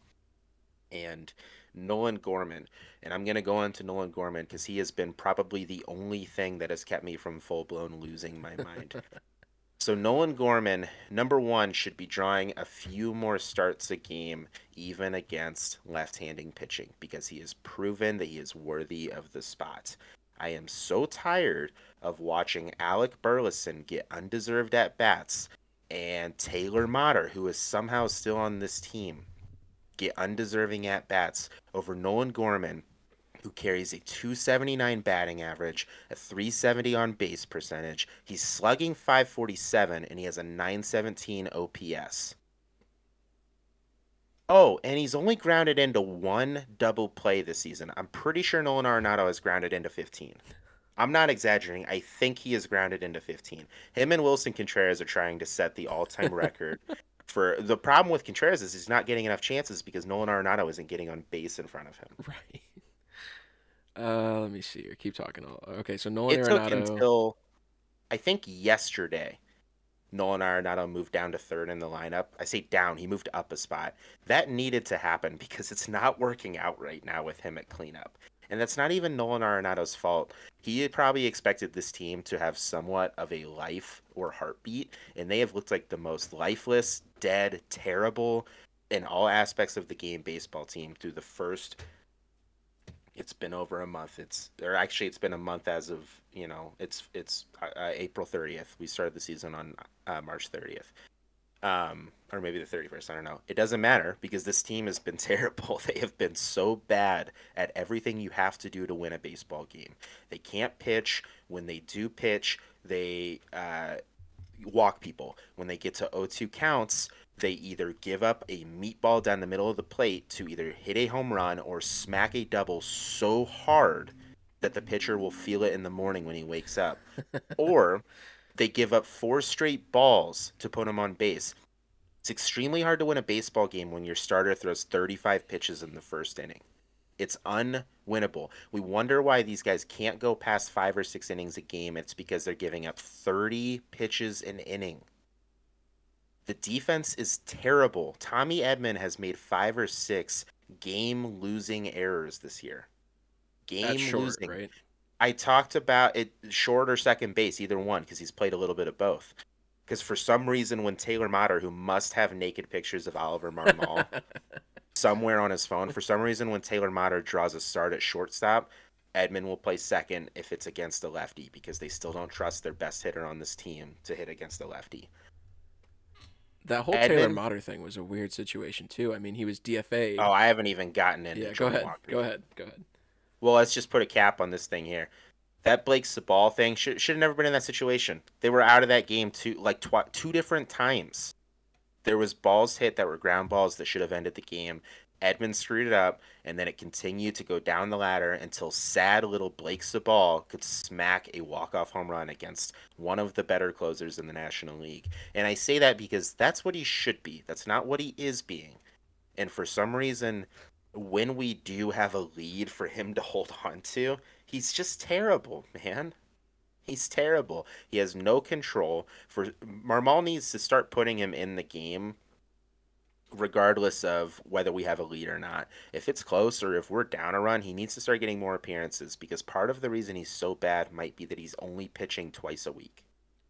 Speaker 2: and Nolan Gorman. And I'm going to go into Nolan Gorman because he has been probably the only thing that has kept me from full blown losing my mind. So Nolan Gorman, number one, should be drawing a few more starts a game, even against left-handing pitching, because he has proven that he is worthy of the spot. I am so tired of watching Alec Burleson get undeserved at bats and Taylor Motter, who is somehow still on this team, get undeserving at bats over Nolan Gorman, who carries a 279 batting average, a 370 on base percentage. He's slugging 547 and he has a 917 OPS. Oh, and he's only grounded into one double play this season. I'm pretty sure Nolan Arenado has grounded into 15. I'm not exaggerating. I think he is grounded into 15. Him and Wilson Contreras are trying to set the all-time record. For the problem with Contreras is he's not getting enough chances because Nolan Arenado isn't getting on base in front of him.
Speaker 1: Right. Let me see here. Keep talking. Okay, so Nolan
Speaker 2: It took
Speaker 1: Arenado.
Speaker 2: until I think yesterday Nolan Arenado moved down to third in the lineup. I say down, he moved up a spot. That needed to happen because it's not working out right now with him at cleanup. And that's not even Nolan Arenado's fault. He had probably expected this team to have somewhat of a life or heartbeat, and they have looked like the most lifeless, dead, terrible in all aspects of the game baseball team through the first. It's been over a month. It's been a month as of, it's April 30th. We started the season on March 30th. Or maybe the 31st. I don't know. It doesn't matter because this team has been terrible. They have been so bad at everything you have to do to win a baseball game. They can't pitch. When they do pitch, they walk people. When they get to 0-2 counts, they either give up a meatball down the middle of the plate to either hit a home run or smack a double so hard that the pitcher will feel it in the morning when he wakes up. Or they give up four straight balls to put him on base. It's extremely hard to win a baseball game when your starter throws 35 pitches in the first inning. It's unwinnable. We wonder why these guys can't go past 5 or 6 innings a game. It's because they're giving up 30 pitches an inning. The defense is terrible. Tommy Edman has made 5 or 6 game-losing errors this year.
Speaker 1: That's short,
Speaker 2: Game-losing.
Speaker 1: right?
Speaker 2: I talked about it short or second base, either one, because he's played a little bit of both. Because for some reason, when Taylor Motter, who must have naked pictures of Oliver Marmol somewhere on his phone, for some reason, when Taylor Motter draws a start at shortstop, Edman will play second if it's against a lefty because they still don't trust their best hitter on this team to hit against a lefty.
Speaker 1: That whole Taylor
Speaker 2: Edman,
Speaker 1: Motter thing was a weird situation too. I mean, he was DFA'd.
Speaker 2: oh, I haven't even gotten into
Speaker 1: Yeah, go
Speaker 2: Jordan
Speaker 1: ahead.
Speaker 2: Walker
Speaker 1: Go
Speaker 2: yet.
Speaker 1: ahead. Go ahead.
Speaker 2: Well, let's just put a cap on this thing here. That Blake Sabal thing should have never been in that situation. They were out of that game two different times. There was balls hit that were ground balls that should have ended the game. Edmund screwed it up, and then it continued to go down the ladder until sad little Blake Sabal could smack a walk-off home run against one of the better closers in the National League. And I say that because that's what he should be. That's not what he is being. And for some reason, when we do have a lead for him to hold on to, he's just terrible, man. He's terrible. He has no control. For Marmol needs to start putting him in the game regardless of whether we have a lead or not. If it's close or if we're down a run, he needs to start getting more appearances because part of the reason he's so bad might be that he's only pitching twice a week.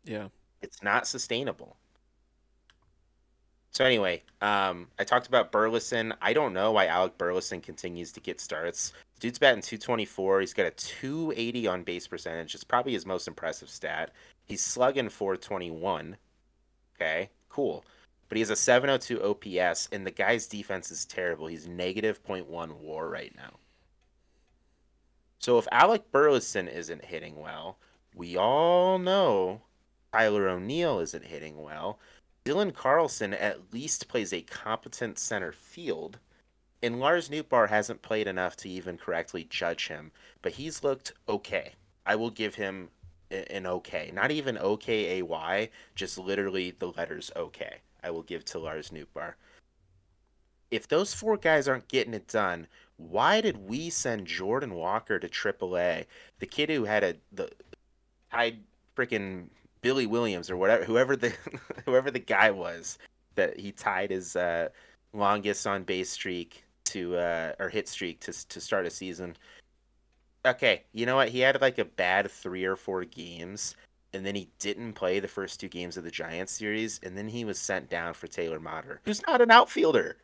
Speaker 1: Yeah.
Speaker 2: It's not sustainable. So anyway, I talked about Burleson. I don't know why Alec Burleson continues to get starts. Dude's batting 224. He's got a 280 on base percentage. It's probably his most impressive stat. He's slugging 421. Okay, cool. but he has a 702 OPS, and the guy's defense is terrible. He's negative point .1 WAR right now. So if Alec Burleson isn't hitting well, we all know Tyler O'Neill isn't hitting well. Dylan Carlson at least plays a competent center field, and Lars Nootbaar hasn't played enough to even correctly judge him, but he's looked okay. I will give him an okay. Not even OKAY, just literally the letters okay. I will give to Lars Nootbaar. If those four guys aren't getting it done, why did we send Jordan Walker to AAA? The kid who had the tied freaking Billy Williams or whatever, whoever the whoever the guy was that he tied his longest on base streak to or hit streak to start a season. Okay, you know what? He had like a bad 3 or 4 games, and then he didn't play the first 2 games of the Giants series, and then he was sent down for Taylor Motter, who's not an outfielder.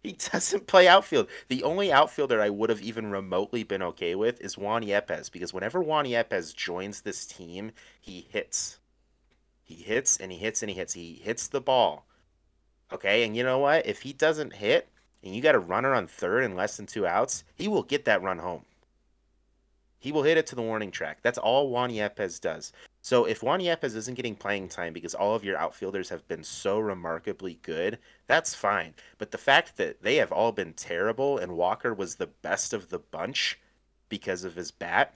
Speaker 2: He doesn't play outfield. The only outfielder I would have even remotely been okay with is Juan Yepes, because whenever Juan Yepes joins this team, he hits. He hits and he hits and he hits. He hits the ball. Okay, and you know what? If he doesn't hit and you got a runner on third and less than 2 outs, he will get that run home. He will hit it to the warning track. That's all Juan Yepes does. So if Juan Yepes isn't getting playing time because all of your outfielders have been so remarkably good, that's fine. But the fact that they have all been terrible and Walker was the best of the bunch because of his bat,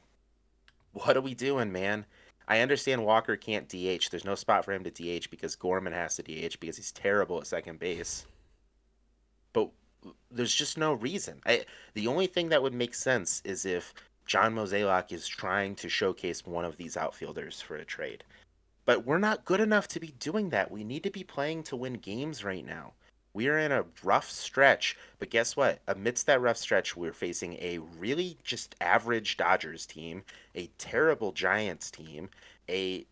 Speaker 2: what are we doing, man? I understand Walker can't DH. There's no spot for him to DH because Gorman has to DH because he's terrible at second base. But there's just no reason. The only thing that would make sense is if John Mozeliak is trying to showcase one of these outfielders for a trade. But we're not good enough to be doing that. We need to be playing to win games right now. We are in a rough stretch, but guess what? Amidst that rough stretch, we're facing a really just average Dodgers team, a terrible Giants team, a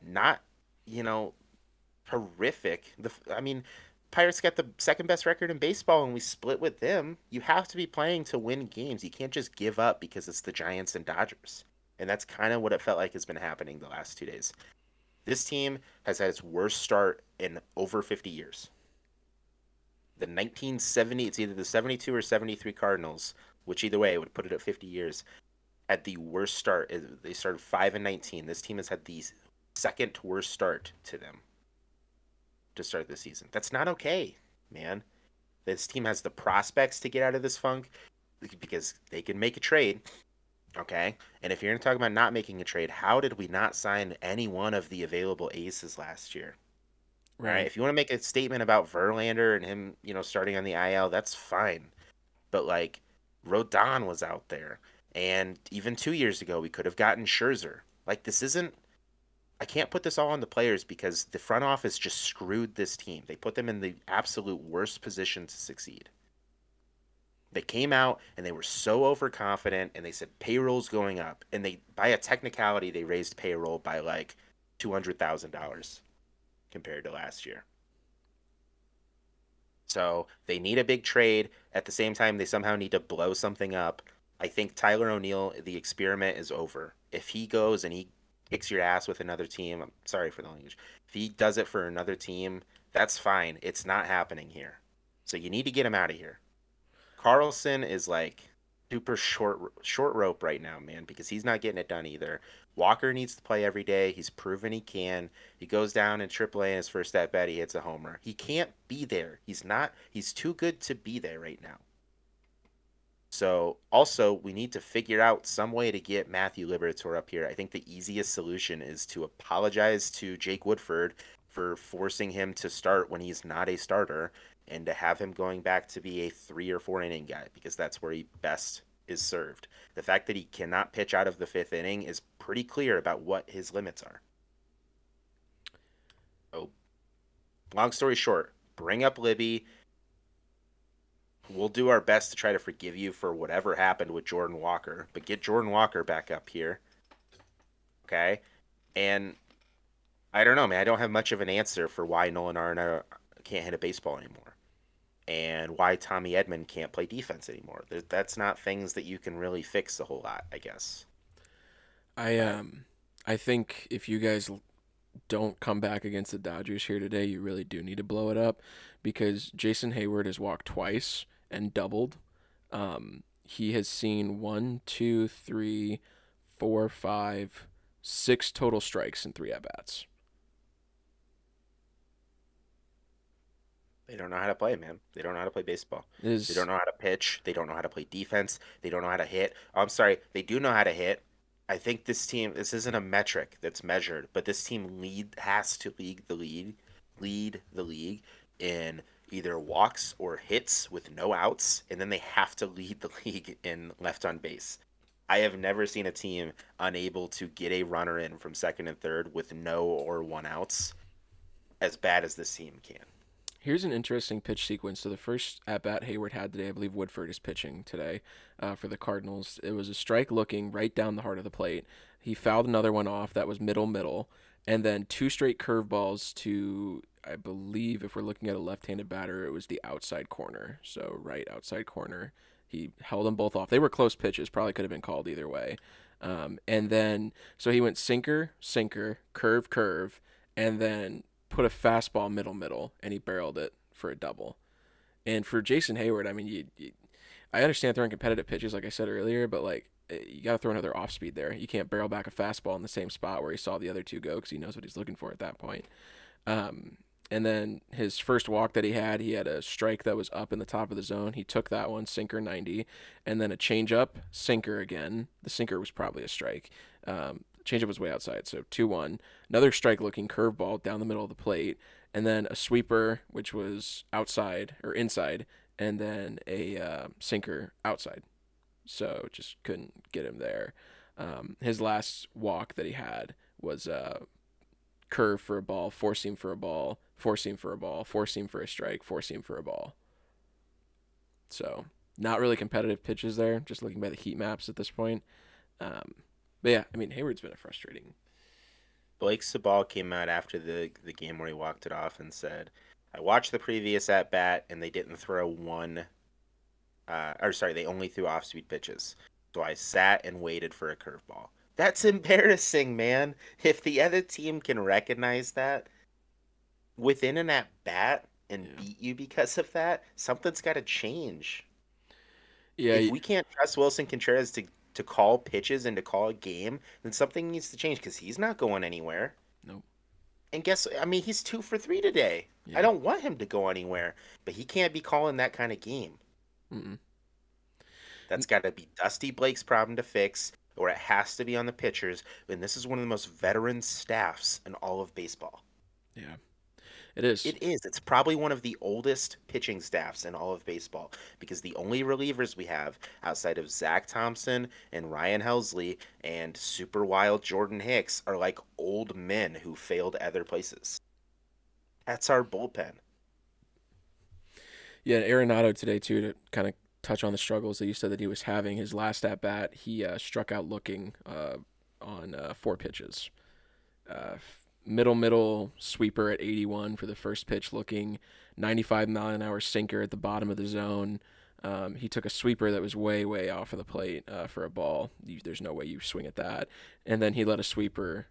Speaker 2: not, you know, horrific. I mean, Pirates got the second best record in baseball and we split with them. You have to be playing to win games. You can't just give up because it's the Giants and Dodgers. And that's kind of what it felt like has been happening the last 2 days. This team has had its worst start in over 50 years. The 1970, it's either the 72 or 73 Cardinals, which either way would put it at 50 years, had the worst start. They started 5-19. This team has had the second worst start to them to start the season. That's not okay, man. This team has the prospects to get out of this funk because they can make a trade. Okay. And if you're going to talk about not making a trade, how did we not sign any one of the available aces last year? All right.
Speaker 1: Right.
Speaker 2: If you want to make a statement about Verlander and him, starting on the IL, that's fine. But like Rodon was out there. And even 2 years ago, we could have gotten Scherzer. Like, this isn't. I can't put this all on the players because the front office just screwed this team. They put them in the absolute worst position to succeed. They came out and they were so overconfident and they said payroll's going up. And they, by a technicality, they raised payroll by like $200,000 compared to last year. So they need a big trade. At the same time, they somehow need to blow something up. I think Tyler O'Neill, the experiment is over. If he goes and he kicks your ass with another team, I'm sorry for the language. If he does it for another team, that's fine. It's not happening here. So you need to get him out of here. Carlson is like super short rope right now, man, because he's not getting it done either. Walker needs to play every day. He's proven he can. He goes down in AAA in his first at bat, he hits a homer. He can't be there. He's too good to be there right now. So also we need to figure out some way to get Matthew Liberatore up here. I think the easiest solution is to apologize to Jake Woodford for forcing him to start when he's not a starter and to have him going back to be a 3 or 4 inning guy because that's where he best is served. The fact that he cannot pitch out of the 5th inning is pretty clear about what his limits are. Oh, long story short, bring up Libby. We'll do our best to try to forgive you for whatever happened with Jordan Walker, but get Jordan Walker back up here. Okay? And I don't know, man. I don't have much of an answer for why Nolan Arenado can't hit a baseball anymore and why Tommy Edman can't play defense anymore. That's not things that you can really fix a whole lot, I guess.
Speaker 1: I
Speaker 2: But
Speaker 1: I think if you guys don't come back against the Dodgers here today, you really do need to blow it up because Jason Hayward has walked twice and doubled. He has seen one, two, three, four, five, six total strikes in three at bats.
Speaker 2: They don't know how to play, man. They don't know how to play baseball. They don't
Speaker 1: Is
Speaker 2: know how to pitch. They don't know how to play defense. They don't know how to hit. Oh, I'm sorry, they do know how to hit. I think this team, this isn't a metric that's measured, but this team has to lead the league in either walks or hits with no outs, and then they have to lead the league in left on base. I have never seen a team unable to get a runner in from second and third with no or one outs as bad as this team can.
Speaker 1: Here's an interesting pitch sequence. So the first at bat Hayward had today, I believe Woodford is pitching today for the Cardinals. It was a strike looking right down the heart of the plate. He fouled another one off that was middle, and then two straight curveballs to, I believe, if we're looking at a left-handed batter, it was the outside corner. So right outside corner. He held them both off. They were close pitches. Probably could have been called either way. And then so he went sinker, sinker, curve, curve, and then put a fastball middle, and he barreled it for a double. And for Jason Hayward, I mean, I understand throwing competitive pitches, like I said earlier, but like you got to throw another off speed there. You can't barrel back a fastball in the same spot where he saw the other two go because he knows what he's looking for at that point. Um, and then his first walk that he had a strike that was up in the top of the zone. He took that one, sinker 90, and then a changeup, sinker again. The sinker was probably a strike. Changeup was way outside, so 2-1. Another strike looking curveball down the middle of the plate, and then a sweeper, which was outside or inside, and then a sinker outside. So just couldn't get him there. His last walk that he had was curve for a ball, four seam for a ball, four seam for a ball, four seam for a strike, four seam for a ball. So not really competitive pitches there. Just looking by the heat maps at this point. Um, but yeah, I mean Hayward's been a frustrating.
Speaker 2: Blake Sabal came out after the game where he walked it off and said, "I watched the previous at bat and they didn't throw one, or sorry, they only threw off speed pitches. So I sat and waited for a curveball." That's embarrassing, man. If the other team can recognize that within an at bat and
Speaker 1: Yeah,
Speaker 2: beat you because of that, something's got to change. If
Speaker 1: yeah,
Speaker 2: we can't trust Wilson Contreras to call pitches and to call a game, then something needs to change because he's not going anywhere.
Speaker 1: nope,
Speaker 2: And I mean, he's 2 for 3 today. I
Speaker 1: yeah.
Speaker 2: don't want him to go anywhere, but he can't be calling that kind of game.
Speaker 1: Mm-mm.
Speaker 2: That's got to be Dusty Blake's problem to fix, or it has to be on the pitchers. And this is one of the most veteran staffs in all of baseball.
Speaker 1: Yeah, it is.
Speaker 2: It is. It's probably one of the oldest pitching staffs in all of baseball because the only relievers we have outside of Zach Thompson and Ryan Helsley and super wild Jordan Hicks are like old men who failed other places. That's our bullpen.
Speaker 1: Yeah, Arenado today too to kind of touch on the struggles that you said that he was having. His last at bat, he struck out looking on four pitches. Middle sweeper at 81 for the first pitch looking, 95 mile an hour sinker at the bottom of the zone. He took a sweeper that was way off of the plate for a ball. There's no way you swing at that. And then he let a sweeper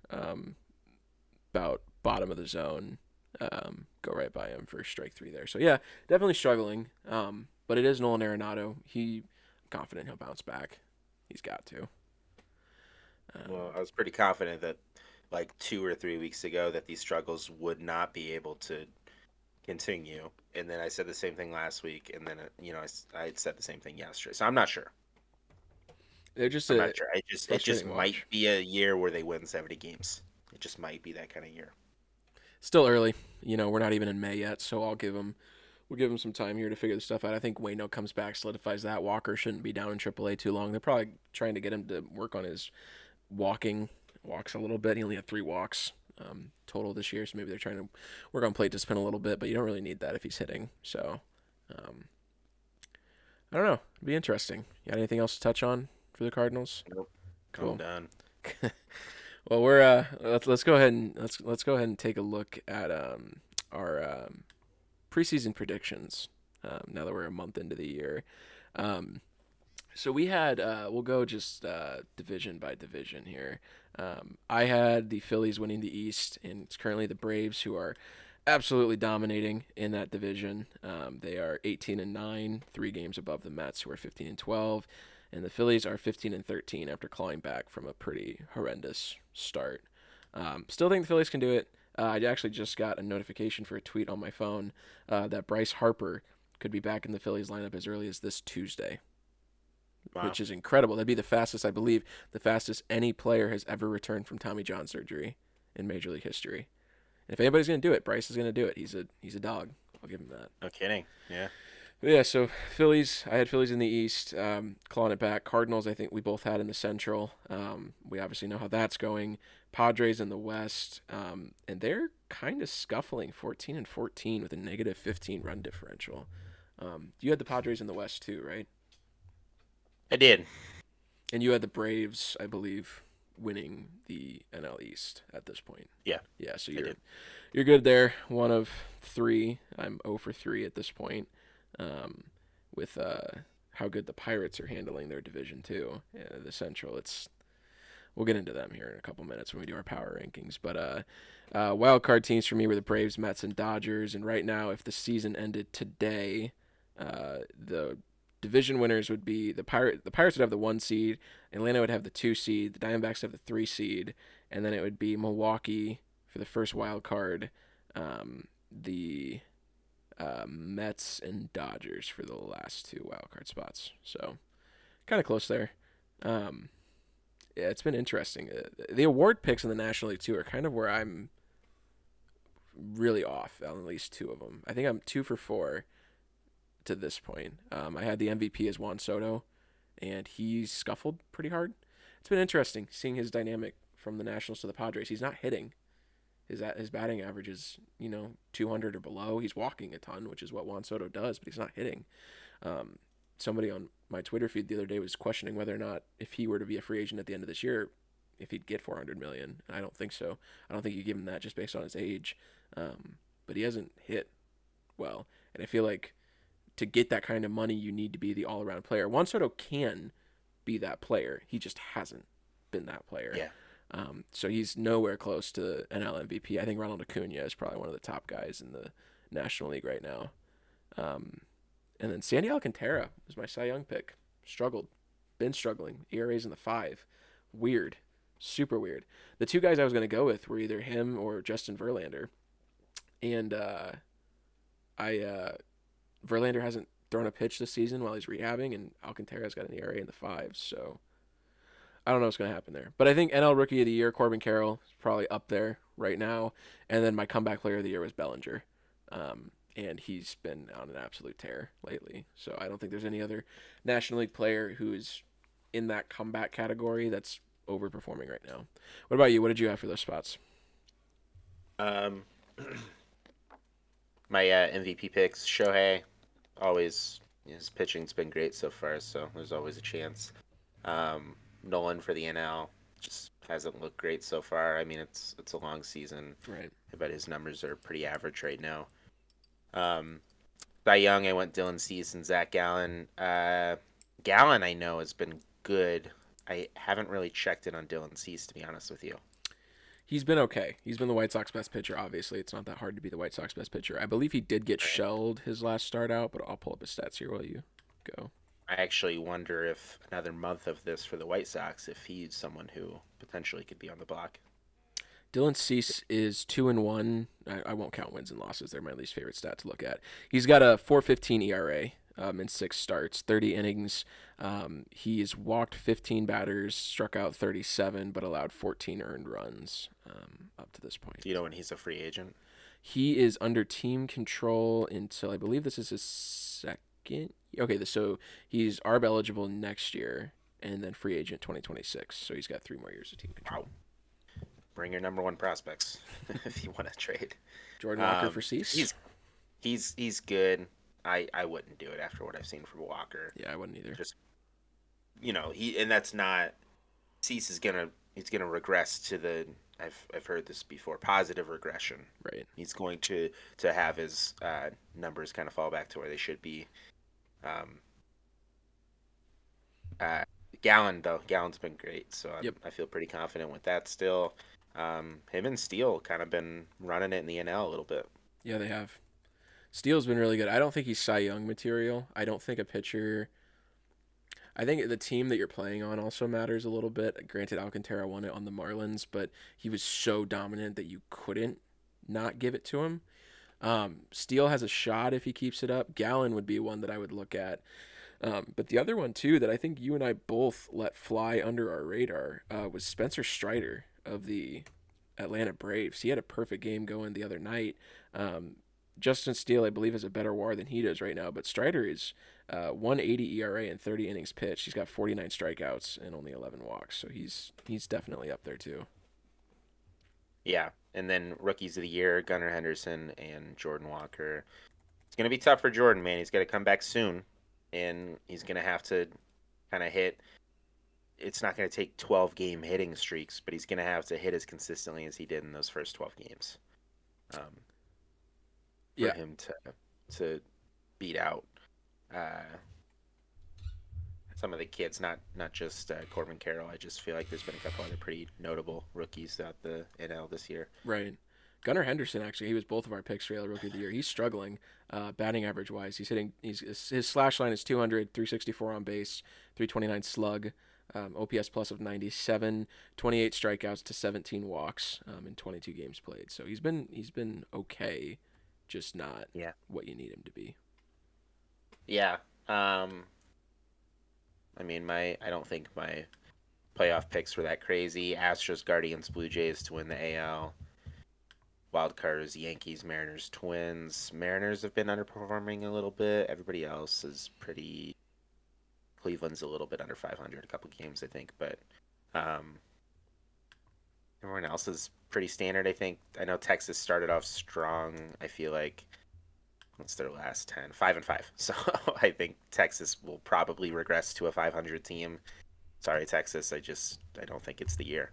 Speaker 1: about bottom of the zone go right by him for strike three there. So yeah, definitely struggling. But it is Nolan Arenado. I'm confident he'll bounce back. He's got to.
Speaker 2: Well, I was pretty confident that like 2 or 3 weeks ago that these struggles would not be able to continue. And then I said the same thing last week, and then I had said the same thing yesterday. So I'm not sure.
Speaker 1: They're just
Speaker 2: I'm
Speaker 1: a
Speaker 2: not sure. It just
Speaker 1: frustrating
Speaker 2: might
Speaker 1: watch.
Speaker 2: be a year where they win 70 games. It just might be that kind of year.
Speaker 1: Still early. We're not even in May yet, so we'll give him some time here to figure this stuff out. I think Wayno comes back, solidifies that. Walker shouldn't be down in AAA too long. They're probably trying to get him to work on his walks a little bit. He only had 3 walks total this year, so maybe they're trying to work on plate discipline a little bit, but you don't really need that if he's hitting. So, um, I don't know. It'd be interesting. You got anything else to touch on for the Cardinals?
Speaker 2: Nope. I'm
Speaker 1: Cool.
Speaker 2: done.
Speaker 1: Well, we're let's go ahead and let's go ahead and take a look at our preseason predictions. Now that we're a month into the year, um, So we had we'll go just division by division here. I had the Phillies winning the East, and it's currently the Braves who are absolutely dominating in that division. They are 18 and 9, 3 games above the Mets, who are 15 and 12, and the Phillies are 15 and 13 after clawing back from a pretty horrendous start. Still think the Phillies can do it. I actually just got a notification for a tweet on my phone that Bryce Harper could be back in the Phillies lineup as early as this Tuesday,
Speaker 2: Wow.
Speaker 1: which is incredible. That'd be the fastest, I believe, the fastest any player has ever returned from Tommy John surgery in Major League history. And if anybody's gonna do it, Bryce is gonna do it. He's a dog. I'll give him that.
Speaker 2: No kidding. Yeah.
Speaker 1: But yeah, so Phillies. I had Phillies in the East, clawing it back. Cardinals, I think we both had in the Central. We obviously know how that's going. Padres in the West, and they're kind of scuffling, 14 and 14 with a negative 15 run differential. You had the Padres in the West too, right?
Speaker 2: I did.
Speaker 1: And you had the Braves, I believe, winning the NL East at this point.
Speaker 2: Yeah,
Speaker 1: Yeah, so
Speaker 2: I did.
Speaker 1: you're good there. One of three. I'm 0 for 3 at this point. Um, with how good the Pirates are handling their division too, the Central. It's We'll get into them here in a couple minutes when we do our power rankings. But wild card teams for me were the Braves, Mets, and Dodgers. And right now, if the season ended today, the division winners would be the Pirates. The Pirates would have the 1 seed. Atlanta would have the 2 seed. The Diamondbacks have the 3 seed, and then it would be Milwaukee for the first wild card. The Mets and Dodgers for the last 2 wild card spots. So kind of close there. Um, yeah, it's been interesting. The award picks in the National League too are kind of where I'm really off on at least 2 of them. I think I'm 2 for 4 to this point. I had the MVP as Juan Soto, and he scuffled pretty hard. It's been interesting seeing his dynamic from the Nationals to the Padres. He's not hitting. His batting average is 200 or below. He's walking a ton, which is what Juan Soto does, but he's not hitting. Um, Somebody on my Twitter feed the other day was questioning whether or not, if he were to be a free agent at the end of this year, if he'd get 400 million. And I don't think so. I don't think you give him that just based on his age. But he hasn't hit well, and I feel like to get that kind of money, you need to be the all-around player. Juan Soto can be that player. He just hasn't been that player.
Speaker 2: Yeah.
Speaker 1: So he's nowhere close to NL MVP. I think Ronald Acuna is probably one of the top guys in the National League right now. And then Sandy Alcantara was my Cy Young pick. Struggled. Been struggling. ERA's in the 5. Weird. Super weird. The 2 guys I was going to go with were either him or Justin Verlander. And Verlander hasn't thrown a pitch this season while he's rehabbing, and Alcantara's got an ERA in the 5s. So I don't know what's going to happen there. But I think NL Rookie of the Year, Corbin Carroll, is probably up there right now. And then my comeback player of the year was Bellinger. And he's been on an absolute tear lately. So I don't think there's any other National League player who's in that comeback category that's overperforming right now. What about you? What did you have for those spots?
Speaker 2: Um, my MVP picks, Shohei, always his pitching's been great so far, so there's always a chance. Nolan for the NL just hasn't looked great so far. I mean, it's a long season,
Speaker 1: Right.
Speaker 2: but his numbers are pretty average right now. Cy Young, I went Dylan Cease and Zach Gallen. Gallen, I know, has been good. I haven't really checked in on Dylan Cease, to be honest with you.
Speaker 1: He's been okay. He's been the White Sox best pitcher, obviously. It's not that hard to be the White Sox best pitcher. I believe he did get shelled his last start out, but I'll pull up his stats here while you go.
Speaker 2: I actually wonder if another month of this for the White Sox, if he's someone who potentially could be on the block.
Speaker 1: Dylan Cease is 2-1. I won't count wins and losses. They're my least favorite stat to look at. He's got a 4.15 ERA in 6 starts, 30 innings. He's walked 15 batters, struck out 37, but allowed 14 earned runs up to this point.
Speaker 2: Do you know when he's a free agent?
Speaker 1: He is under team control until I believe this is his second. Okay, so he's ARB eligible next year, and then free agent 2026. So he's got 3 more years of team control.
Speaker 2: Wow. Bring your number 1 prospects if you want to trade.
Speaker 1: Jordan Walker for Cease.
Speaker 2: He's good. I wouldn't do it after what I've seen from Walker.
Speaker 1: Yeah, I wouldn't either.
Speaker 2: Just and that's not Cease is gonna regress to the I've heard this before, positive regression.
Speaker 1: Right.
Speaker 2: He's going to have his numbers kind of fall back to where they should be. Uh, Gallon though, Gallon's been great, so
Speaker 1: Yep.
Speaker 2: I feel pretty confident with that still. Him and Steele kind of been running it in the NL a little bit.
Speaker 1: Yeah, they have. Steele's been really good. I don't think he's Cy Young material. I don't think a pitcher. I think the team that you're playing on also matters a little bit. Granted, Alcantara won it on the Marlins, but he was so dominant that you couldn't not give it to him. Steele has a shot if he keeps it up. Gallon would be one that I would look at. But the other one too that I think you and I both let fly under our radar was Spencer Strider of the Atlanta Braves. He had a perfect game going the other night. Um, Justin Steele, I believe, has a better WAR than he does right now, but Strider is 180 ERA and 30 innings pitched. He's got 49 strikeouts and only 11 walks, so he's definitely up there too.
Speaker 2: Yeah, and then rookies of the year, Gunnar Henderson and Jordan Walker. It's gonna be tough for Jordan, man. He's got to come back soon, and he's gonna have to kind of hit. It's not gonna take 12-game hitting streaks, but he's gonna have to hit as consistently as he did in those first 12 games, um, for
Speaker 1: Yeah,
Speaker 2: him to beat out uh, some of the kids, not just Corbin Carroll. I just feel like there's been a couple other pretty notable rookies throughout the NL this year.
Speaker 1: right. Gunnar Henderson, actually, he was both of our picks for Rookie of the Year. He's struggling, batting average wise. He's hitting. His slash line is 200, 364 on base, 329 slug, OPS plus of 97, 28 strikeouts to 17 walks in 22 games played. So he's been okay, just not
Speaker 2: Yeah.
Speaker 1: what you need him to be.
Speaker 2: Yeah. I mean, I don't think my playoff picks were that crazy. Astros, Guardians, Blue Jays to win the AL. Wild card is Yankees, Mariners, Twins. Mariners have been underperforming a little bit. Everybody else is pretty. Cleveland's a little bit under 500, a couple games, I think, but um, everyone else is pretty standard. I think. I know Texas started off strong. I feel like what's their last 10? 5-5. So I think Texas will probably regress to a 500 team. Sorry, Texas. I don't think it's the year.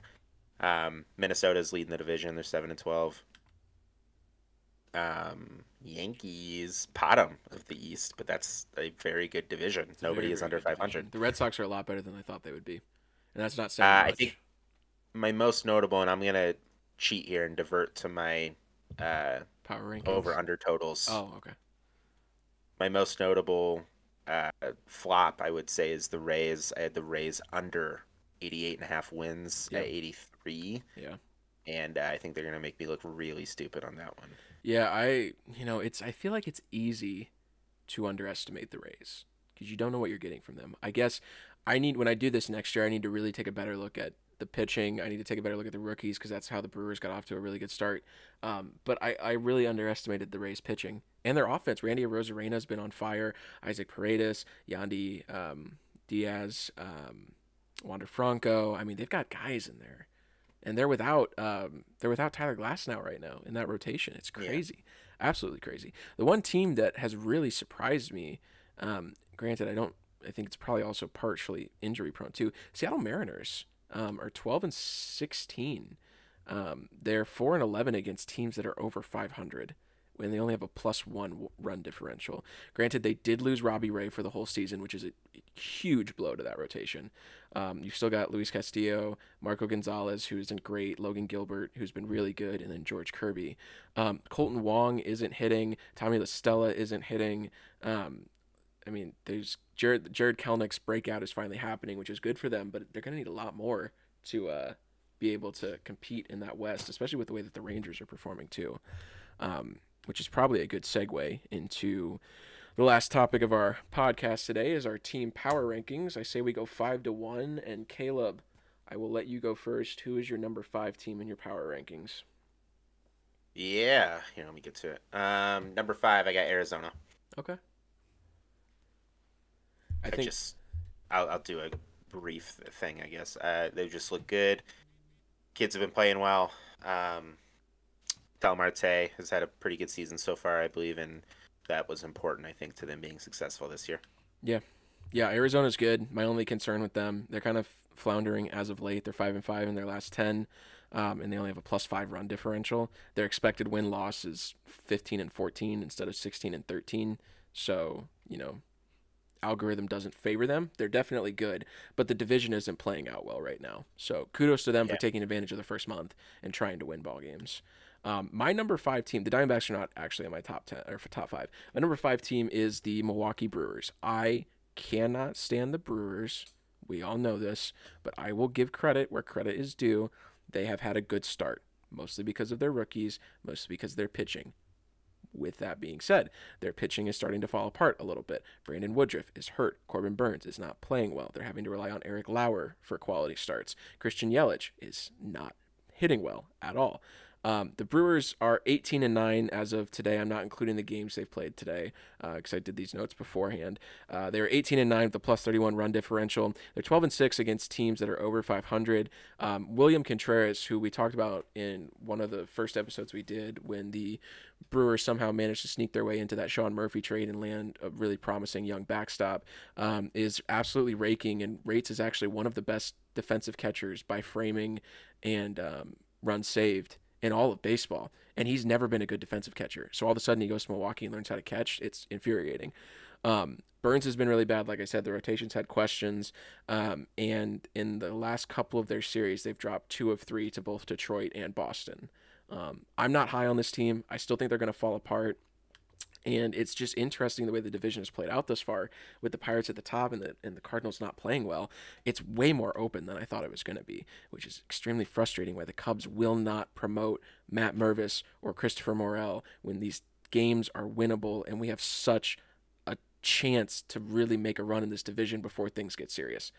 Speaker 2: Minnesota's leading the division. They're 7-12. Yankees bottom of the East, but that's a very good division.
Speaker 1: It's a
Speaker 2: Nobody
Speaker 1: very,
Speaker 2: is
Speaker 1: very
Speaker 2: under
Speaker 1: good
Speaker 2: 500.
Speaker 1: division. The Red Sox are a lot better than I thought they would be, and that's not saying
Speaker 2: I think
Speaker 1: much.
Speaker 2: my most notable, and I'm gonna cheat here and divert to my uh,
Speaker 1: Power rankings.
Speaker 2: over under totals.
Speaker 1: Oh, okay.
Speaker 2: My most notable flop, I would say, is the Rays. I had the Rays under 88.5 wins at
Speaker 1: Yep.
Speaker 2: 83,
Speaker 1: Yeah.
Speaker 2: and I think they're gonna make me look really stupid on that one.
Speaker 1: Yeah, I feel like it's easy to underestimate the Rays because you don't know what you're getting from them. I guess when I do this next year, I need to really take a better look at the pitching. I need to take a better look at the rookies because that's how the Brewers got off to a really good start. But I really underestimated the Rays pitching and their offense. Randy Rosarena's been on fire. Isaac Paredes, Yandy Diaz, Wander Franco. I mean, they've got guys in there, and they're without Tyler Glasnow right now in that rotation. It's
Speaker 2: Yeah,
Speaker 1: crazy, absolutely crazy. The one team that has really surprised me, granted, I think it's probably also partially injury prone too. Seattle Mariners are 12-16. They're 4-11 against teams that are over 500 when they only have a +1 run differential. Granted, they did lose Robbie Ray for the whole season, which is a huge blow to that rotation. You've still got Luis Castillo, Marco Gonzalez, who isn't great, Logan Gilbert, who's been really good, and then George Kirby. Colton Wong isn't hitting. Tommy La Stella isn't hitting. I mean, there's Jared Kelnick's breakout is finally happening, which is good for them, but they're going to need a lot more to be able to compete in that West, especially with the way that the Rangers are performing too. Which is probably a good segue into the last topic of our podcast today is our team power rankings. I say we go 5-1, and Caleb, I will let you go first. Who is your number 5 team in your power rankings?
Speaker 2: yeah. Here, let me get to it. Number 5, I got Arizona.
Speaker 1: Okay. I
Speaker 2: I
Speaker 1: think
Speaker 2: just, I'll do a brief thing, I guess. They just look good. Kids have been playing well. Del Marte has had a pretty good season so far, I believe, and that was important, I think, to them being successful this year.
Speaker 1: yeah, yeah. Arizona's good. My only concern with them, they're kind of floundering as of late. They're 5-5 in their last 10, and they only have a +5 run differential. Their expected win loss is 15-14 instead of 16-13. So algorithm doesn't favor them. They're definitely good, but the division isn't playing out well right now. So kudos to them for
Speaker 2: Yeah.
Speaker 1: taking advantage of the first month and trying to win ball games. My number 5 team, the Diamondbacks are not actually in my top 10 or for top 5. My number 5 team is the Milwaukee Brewers. I cannot stand the Brewers. We all know this, but I will give credit where credit is due. They have had a good start, mostly because of their rookies, mostly because of their pitching. With that being said, their pitching is starting to fall apart a little bit. Brandon Woodruff is hurt. Corbin Burns is not playing well. They're having to rely on Eric Lauer for quality starts. Christian Yelich is not hitting well at all. The Brewers are 18-9 as of today. I'm not including the games they've played today because I did these notes beforehand. They're 18-9 with a plus 31 run differential. They're 12-6 against teams that are over 500. William Contreras, who we talked about in one of the first episodes we did when the Brewers somehow managed to sneak their way into that Sean Murphy trade and land a really promising young backstop, is absolutely raking and rates as actually one of the best defensive catchers by framing and runs saved in all of baseball. And he's never been a good defensive catcher. So all of a sudden he goes to Milwaukee and learns how to catch. It's infuriating. Burns has been really bad. Like I said, the rotation's had questions. And in the last couple of their series, they've dropped 2 of 3 to both Detroit and Boston. I'm not high on this team. I still think they're going to fall apart. And it's just interesting the way the division has played out thus far with the Pirates at the top and the Cardinals not playing well. It's way more open than I thought it was going to be, which is extremely frustrating why the Cubs will not promote Matt Mervis or Christopher Morel when these games are winnable and we have such a chance to really make a run in this division before things get serious.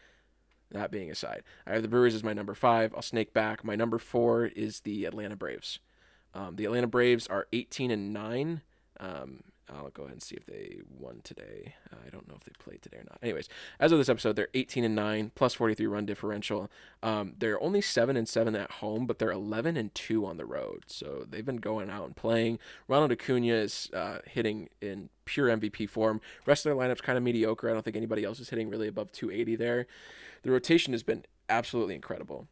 Speaker 1: That being aside, I have the Brewers as my number 5. I'll snake back. My number 4 is the Atlanta Braves. The Atlanta Braves are 18-9. I'll go ahead and see if they won today. I don't know if they played today or not. Anyways, as of this episode, they're 18-9, plus 43 run differential. They're only 7-7 at home, but they're 11-2 on the road. So they've been going out and playing. Ronald Acuna is hitting in pure MVP form. Rest of their lineup's kind of mediocre. I don't think anybody else is hitting really above 280 there. The rotation has been absolutely incredible.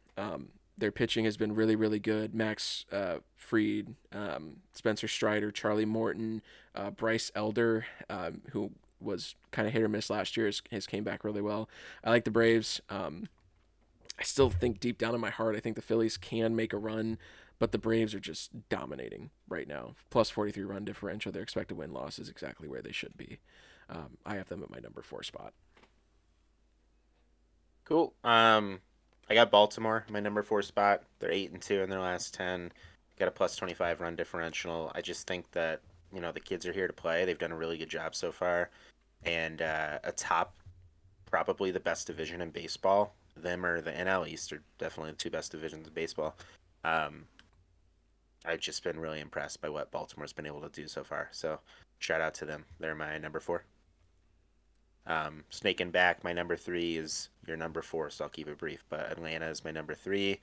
Speaker 1: Their pitching has been really, really good. Max Fried, Spencer Strider, Charlie Morton, Bryce Elder, who was kind of hit or miss last year, has came back really well. I like the Braves. I still think deep down in my heart, I think the Phillies can make a run, but the Braves are just dominating right now. Plus 43 run differential. Their expected win-loss is exactly where they should be. I have them at my number 4 spot.
Speaker 2: Cool. I got Baltimore, my number 4 spot. They're 8-2 in their last 10. Got a plus 25 run differential. I just think that, the kids are here to play. They've done a really good job so far. And atop probably the best division in baseball. Them or the NL East are definitely the 2 best divisions in baseball. I've just been really impressed by what Baltimore's been able to do so far. So shout out to them. They're my number 4. Snaking back, my number 3 is your number 4, so I'll keep it brief. But Atlanta is my number 3.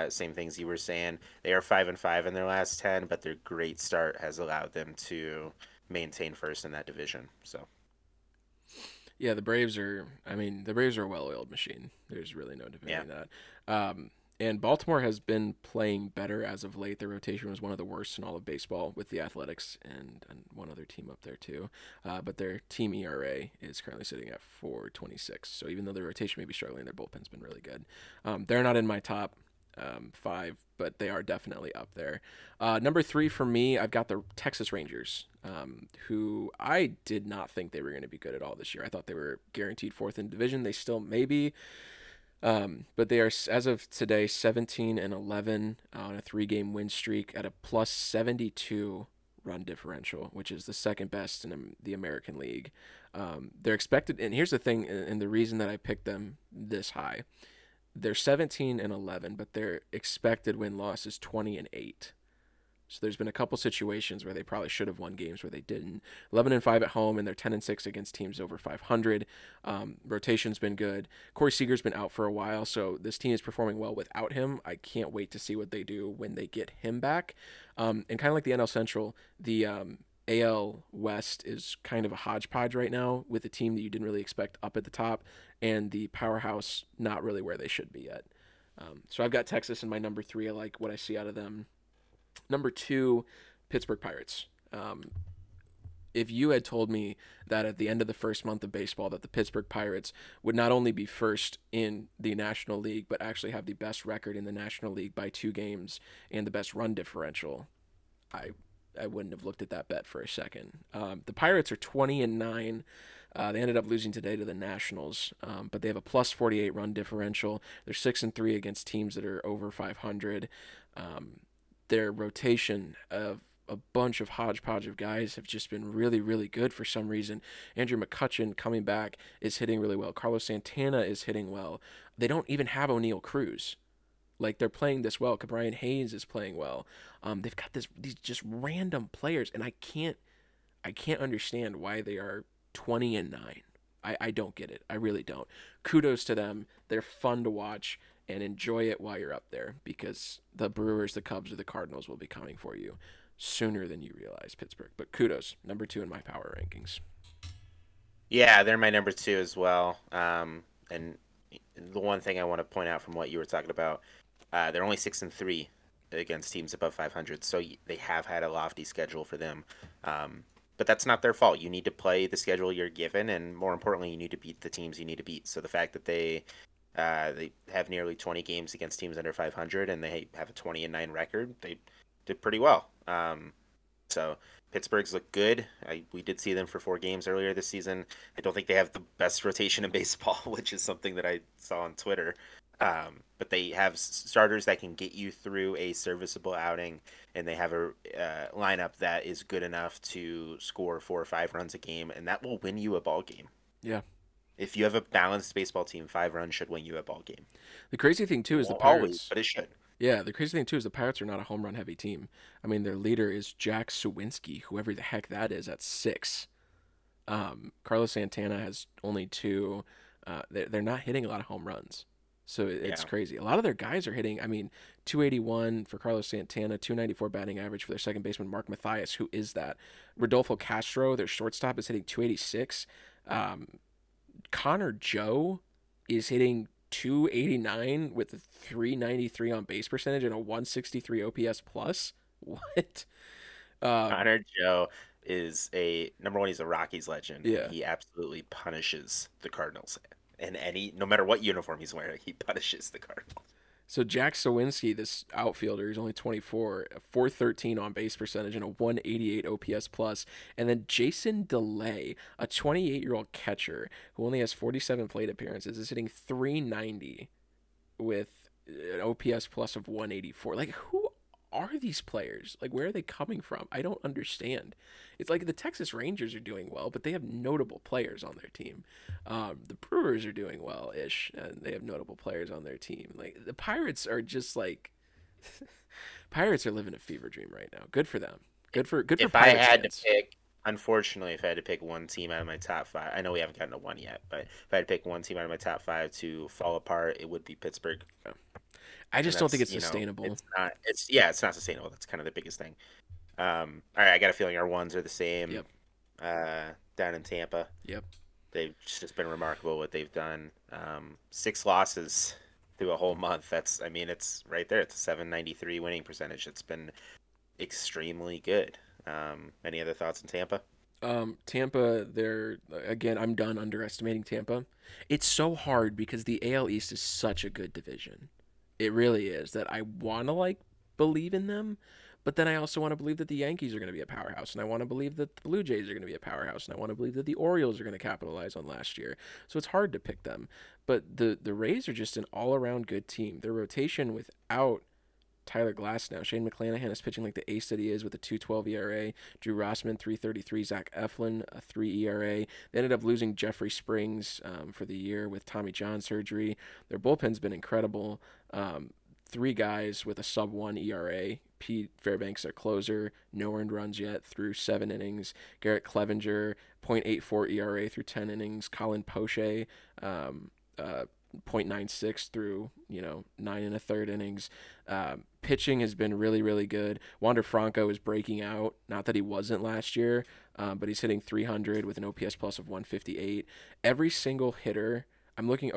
Speaker 2: Same things you were saying. They are 5-5 in their last 10, but their great start has allowed them to maintain first in that division. So,
Speaker 1: yeah, the Braves are a well-oiled machine. There's really no debating that. And Baltimore has been playing better as of late. Their rotation was one of the worst in all of baseball with the Athletics and one other team up there too. But their team ERA is currently sitting at 4.26. So even though their rotation may be struggling, their bullpen's been really good. They're not in my top 5, but they are definitely up there. Number 3 for me, I've got the Texas Rangers, who I did not think they were going to be good at all this year. I thought they were guaranteed 4th in division. They still may be. But they are, as of today, 17-11 on a 3-game win streak at a plus 72 run differential, which is the second best in the American League. They're expected, and here's the thing, and the reason that I picked them this high, they're 17-11, but their expected win-loss is 20-8. So there's been a couple situations where they probably should have won games where they didn't. 11-5 at home, and they're 10-6 against teams over 500. Rotation's been good. Corey Seager's been out for a while, so this team is performing well without him. I can't wait to see what they do when they get him back. And kind of like the NL Central, the AL West is kind of a hodgepodge right now with a team that you didn't really expect up at the top, and the powerhouse not really where they should be yet. So I've got Texas in my number 3. I like what I see out of them. Number 2, Pittsburgh Pirates. if you had told me that at the end of the first month of baseball that the Pittsburgh Pirates would not only be first in the National League but actually have the best record in the National League by 2 games and the best run differential, I I wouldn't have looked at that bet for a second. The Pirates are 20-9. They ended up losing today to the Nationals, but they have a plus 48 run differential. They're 6-3 against teams that are over 500. Their rotation of a bunch of hodgepodge of guys have just been really, really good for some reason. Andrew McCutchen coming back is hitting really well. Carlos Santana is hitting well. They don't even have O'Neal Cruz. Like they're playing this well. Brian Hayes is playing well. They've got these just random players, and I can't understand why they are 20-9. I don't get it. I really don't. Kudos to them. They're fun to watch and enjoy it while you're up there because the Brewers, the Cubs, or the Cardinals will be coming for you sooner than you realize, Pittsburgh. But kudos, number 2 in my power rankings.
Speaker 2: Yeah, they're my number 2 as well. And the one thing I want to point out from what you were talking about, they're only 6-3 against teams above 500, so they have had a lofty schedule for them. But that's not their fault. You need to play the schedule you're given, and more importantly, you need to beat the teams you need to beat. So the fact that they have nearly 20 games against teams under 500, and they have a 20-9 record, they did pretty well. So Pittsburgh's look good. We did see them for 4 games earlier this season. I don't think they have the best rotation in baseball, which is something that I saw on Twitter. But they have starters that can get you through a serviceable outing, and they have a lineup that is good enough to score 4 or 5 runs a game, and that will win you a ball game.
Speaker 1: Yeah.
Speaker 2: If you have a balanced baseball team, 5 runs should win you a ball game.
Speaker 1: The crazy thing too is the
Speaker 2: Won't
Speaker 1: Pirates.
Speaker 2: always, but it should.
Speaker 1: Yeah, the crazy thing too is the Pirates are not a home run heavy team. I mean, their leader is Jack Sawinski, whoever the heck that is, at 6. Carlos Santana has only 2. They're not hitting a lot of home runs, so it's
Speaker 2: Yeah.
Speaker 1: crazy. A lot of their guys are hitting. I mean, 281 for Carlos Santana, 294 batting average for their second baseman Mark Mathias. Who is that? Rodolfo Castro, their shortstop, is hitting 286. Connor Joe is hitting 289 with a 393 on base percentage and a 163 OPS plus. What?
Speaker 2: Connor Joe is number 1. He's a Rockies legend.
Speaker 1: Yeah.
Speaker 2: He absolutely punishes the Cardinals. And no matter what uniform he's wearing, he punishes the Cardinals.
Speaker 1: So Jack Sawinski, this outfielder, he's only 24, a 413 on base percentage and a 188 OPS plus. And then Jason DeLay, a 28-year-old catcher who only has 47 plate appearances, is hitting 390 with an OPS plus of 184. Like, who are these players? Like, where are they coming from? I don't understand. It's like the Texas Rangers are doing well, but they have notable players on their team. The Brewers are doing well-ish, and they have notable players on their team. Like, the Pirates are just like Pirates are living a fever dream right now. Good for them. Good for
Speaker 2: If I
Speaker 1: Pirates
Speaker 2: had
Speaker 1: fans.
Speaker 2: to pick, unfortunately, if I had to pick one team out of my top 5, I know we haven't gotten to 1 yet, but if I had to pick one team out of my top 5 to fall apart, it would be Pittsburgh.
Speaker 1: I
Speaker 2: And
Speaker 1: just don't think
Speaker 2: that's,
Speaker 1: it's sustainable.
Speaker 2: it's not sustainable. That's kind of the biggest thing. All right, I got a feeling our ones are the same.
Speaker 1: Yep.
Speaker 2: Down in Tampa.
Speaker 1: Yep.
Speaker 2: They've just been remarkable what they've done. 6 losses through a whole month. It's right there. It's a 793 winning percentage. It's been extremely good. Any other thoughts on Tampa?
Speaker 1: Tampa, again, I'm done underestimating Tampa. It's so hard because the AL East is such a good division. It really is that I want to believe in them, but then I also want to believe that the Yankees are going to be a powerhouse, and I want to believe that the Blue Jays are going to be a powerhouse, and I want to believe that the Orioles are going to capitalize on last year. So it's hard to pick them. But the Rays are just an all-around good team. Their rotation without Tyler Glasnow, Shane McClanahan is pitching like the ace that he is with a 2.12 ERA. Drew Rossman 3.33. Zach Eflin a 3 ERA. They ended up losing Jeffrey Springs for the year with Tommy John surgery. Their bullpen's been incredible. 3 guys with a sub-1 ERA. Pete Fairbanks, their closer, no earned runs yet through 7 innings. Garrett Clevenger, .84 ERA through 10 innings. Colin Poche, 0.96 through 9 1/3 innings. Pitching has been really, really good. Wander Franco is breaking out. Not that he wasn't last year, but he's hitting 300 with an OPS plus of 158. Every single hitter. I'm looking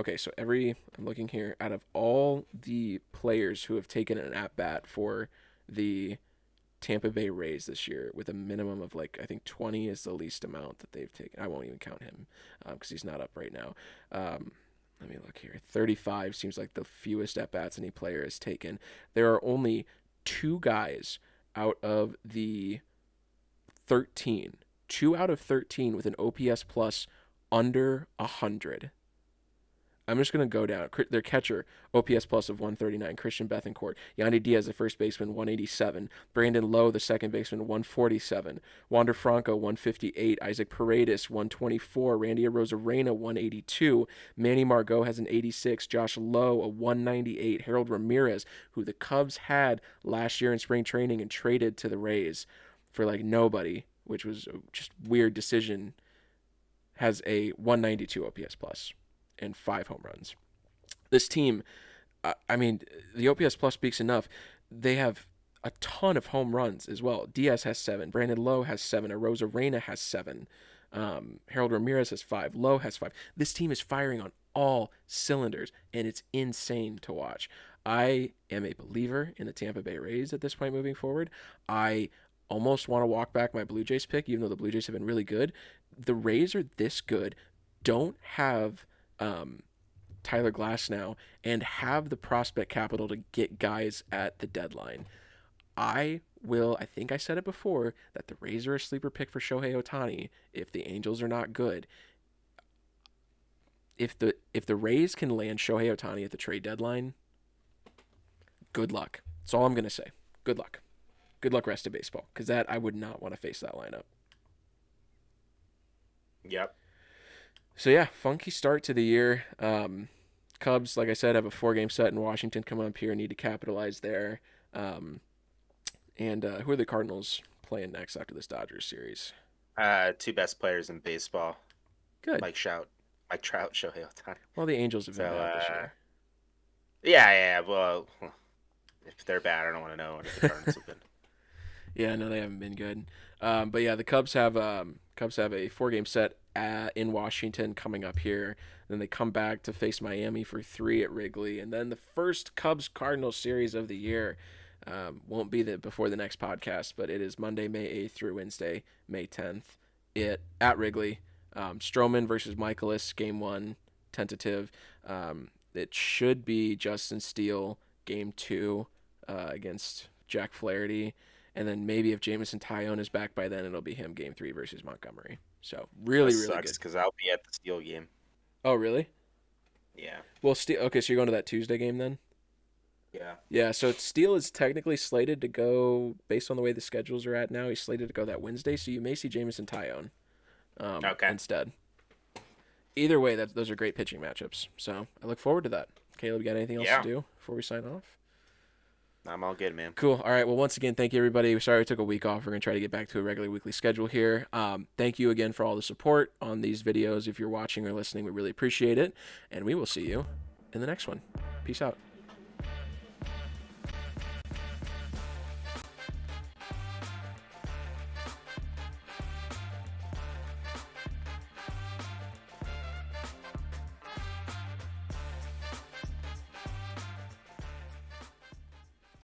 Speaker 1: here. Out of all the players who have taken an at bat for the Tampa Bay Rays this year with a minimum of like I think 20 is the least amount that they've taken. I won't even count him because he's not up right now. Let me look here. 35 seems like the fewest at bats any player has taken. There are only 2 guys out of the 13, 2 out of 13 with an OPS plus under 100. I'm just going to go down. Their catcher, OPS plus of 139, Christian Bethancourt. Yandy Diaz, the first baseman, 187. Brandon Lowe, the second baseman, 147. Wander Franco, 158. Isaac Paredes, 124. Randy Arozarena, 182. Manny Margot has an 86. Josh Lowe, a 198. Harold Ramirez, who the Cubs had last year in spring training and traded to the Rays for like nobody, which was just weird decision, has a 192 OPS plus and 5 home runs. This team, I mean, the OPS plus speaks enough. They have a ton of home runs as well. Diaz has 7. Brandon Lowe has 7. Arozarena has 7. Harold Ramirez has 5. Lowe has 5. This team is firing on all cylinders, and it's insane to watch. I am a believer in the Tampa Bay Rays at this point moving forward. I almost want to walk back my Blue Jays pick, even though the Blue Jays have been really good. The Rays are this good, don't have Tyler Glass now, and have the prospect capital to get guys at the deadline. I think I said it before, that the Rays are a sleeper pick for Shohei Ohtani if the Angels are not good. If the Rays can land Shohei Ohtani at the trade deadline, good luck. That's all I'm going to say. Good luck. Good luck rest of baseball, because that I would not want to face that lineup.
Speaker 2: Yep.
Speaker 1: So yeah, funky start to the year. Cubs, like I said, have a 4-game set in Washington coming up here. Need to capitalize there. And who are the Cardinals playing next after this Dodgers series?
Speaker 2: 2 best players in baseball.
Speaker 1: Good.
Speaker 2: Mike Trout, Shohei Ohtani.
Speaker 1: Well, the Angels have been bad this year.
Speaker 2: Yeah. Well, if they're bad, I don't want to know what the Cardinals have been.
Speaker 1: Yeah, no, they haven't been good. But yeah, the Cubs have a 4-game set in Washington coming up here. Then they come back to face Miami for 3 at Wrigley, and then the first Cubs-Cardinals series of the year won't be before the next podcast, but it is Monday, May 8th through Wednesday, May 10th at Wrigley. Stroman versus Michaelis, Game 1, tentative. It should be Justin Steele, Game 2 against Jack Flaherty. And then maybe if Jameson Taillon is back by then, it'll be him Game 3 versus Montgomery. So really
Speaker 2: sucks,
Speaker 1: good.
Speaker 2: Because I'll be at the Steele game.
Speaker 1: Oh, really?
Speaker 2: Yeah.
Speaker 1: Well, Steele. Okay, so you're going to that Tuesday game then?
Speaker 2: Yeah.
Speaker 1: Yeah. So Steele is technically slated to go based on the way the schedules are at now. He's slated to go that Wednesday, so you may see Jameson Taillon instead. Either way, those are great pitching matchups. So I look forward to that. Caleb, got anything else to do before we sign off?
Speaker 2: I'm all good, man.
Speaker 1: Cool. All right. Well, once again, thank you, everybody. Sorry we took a week off. We're going to try to get back to a regular weekly schedule here. Thank you again for all the support on these videos. If you're watching or listening, we really appreciate it. And we will see you in the next one. Peace out.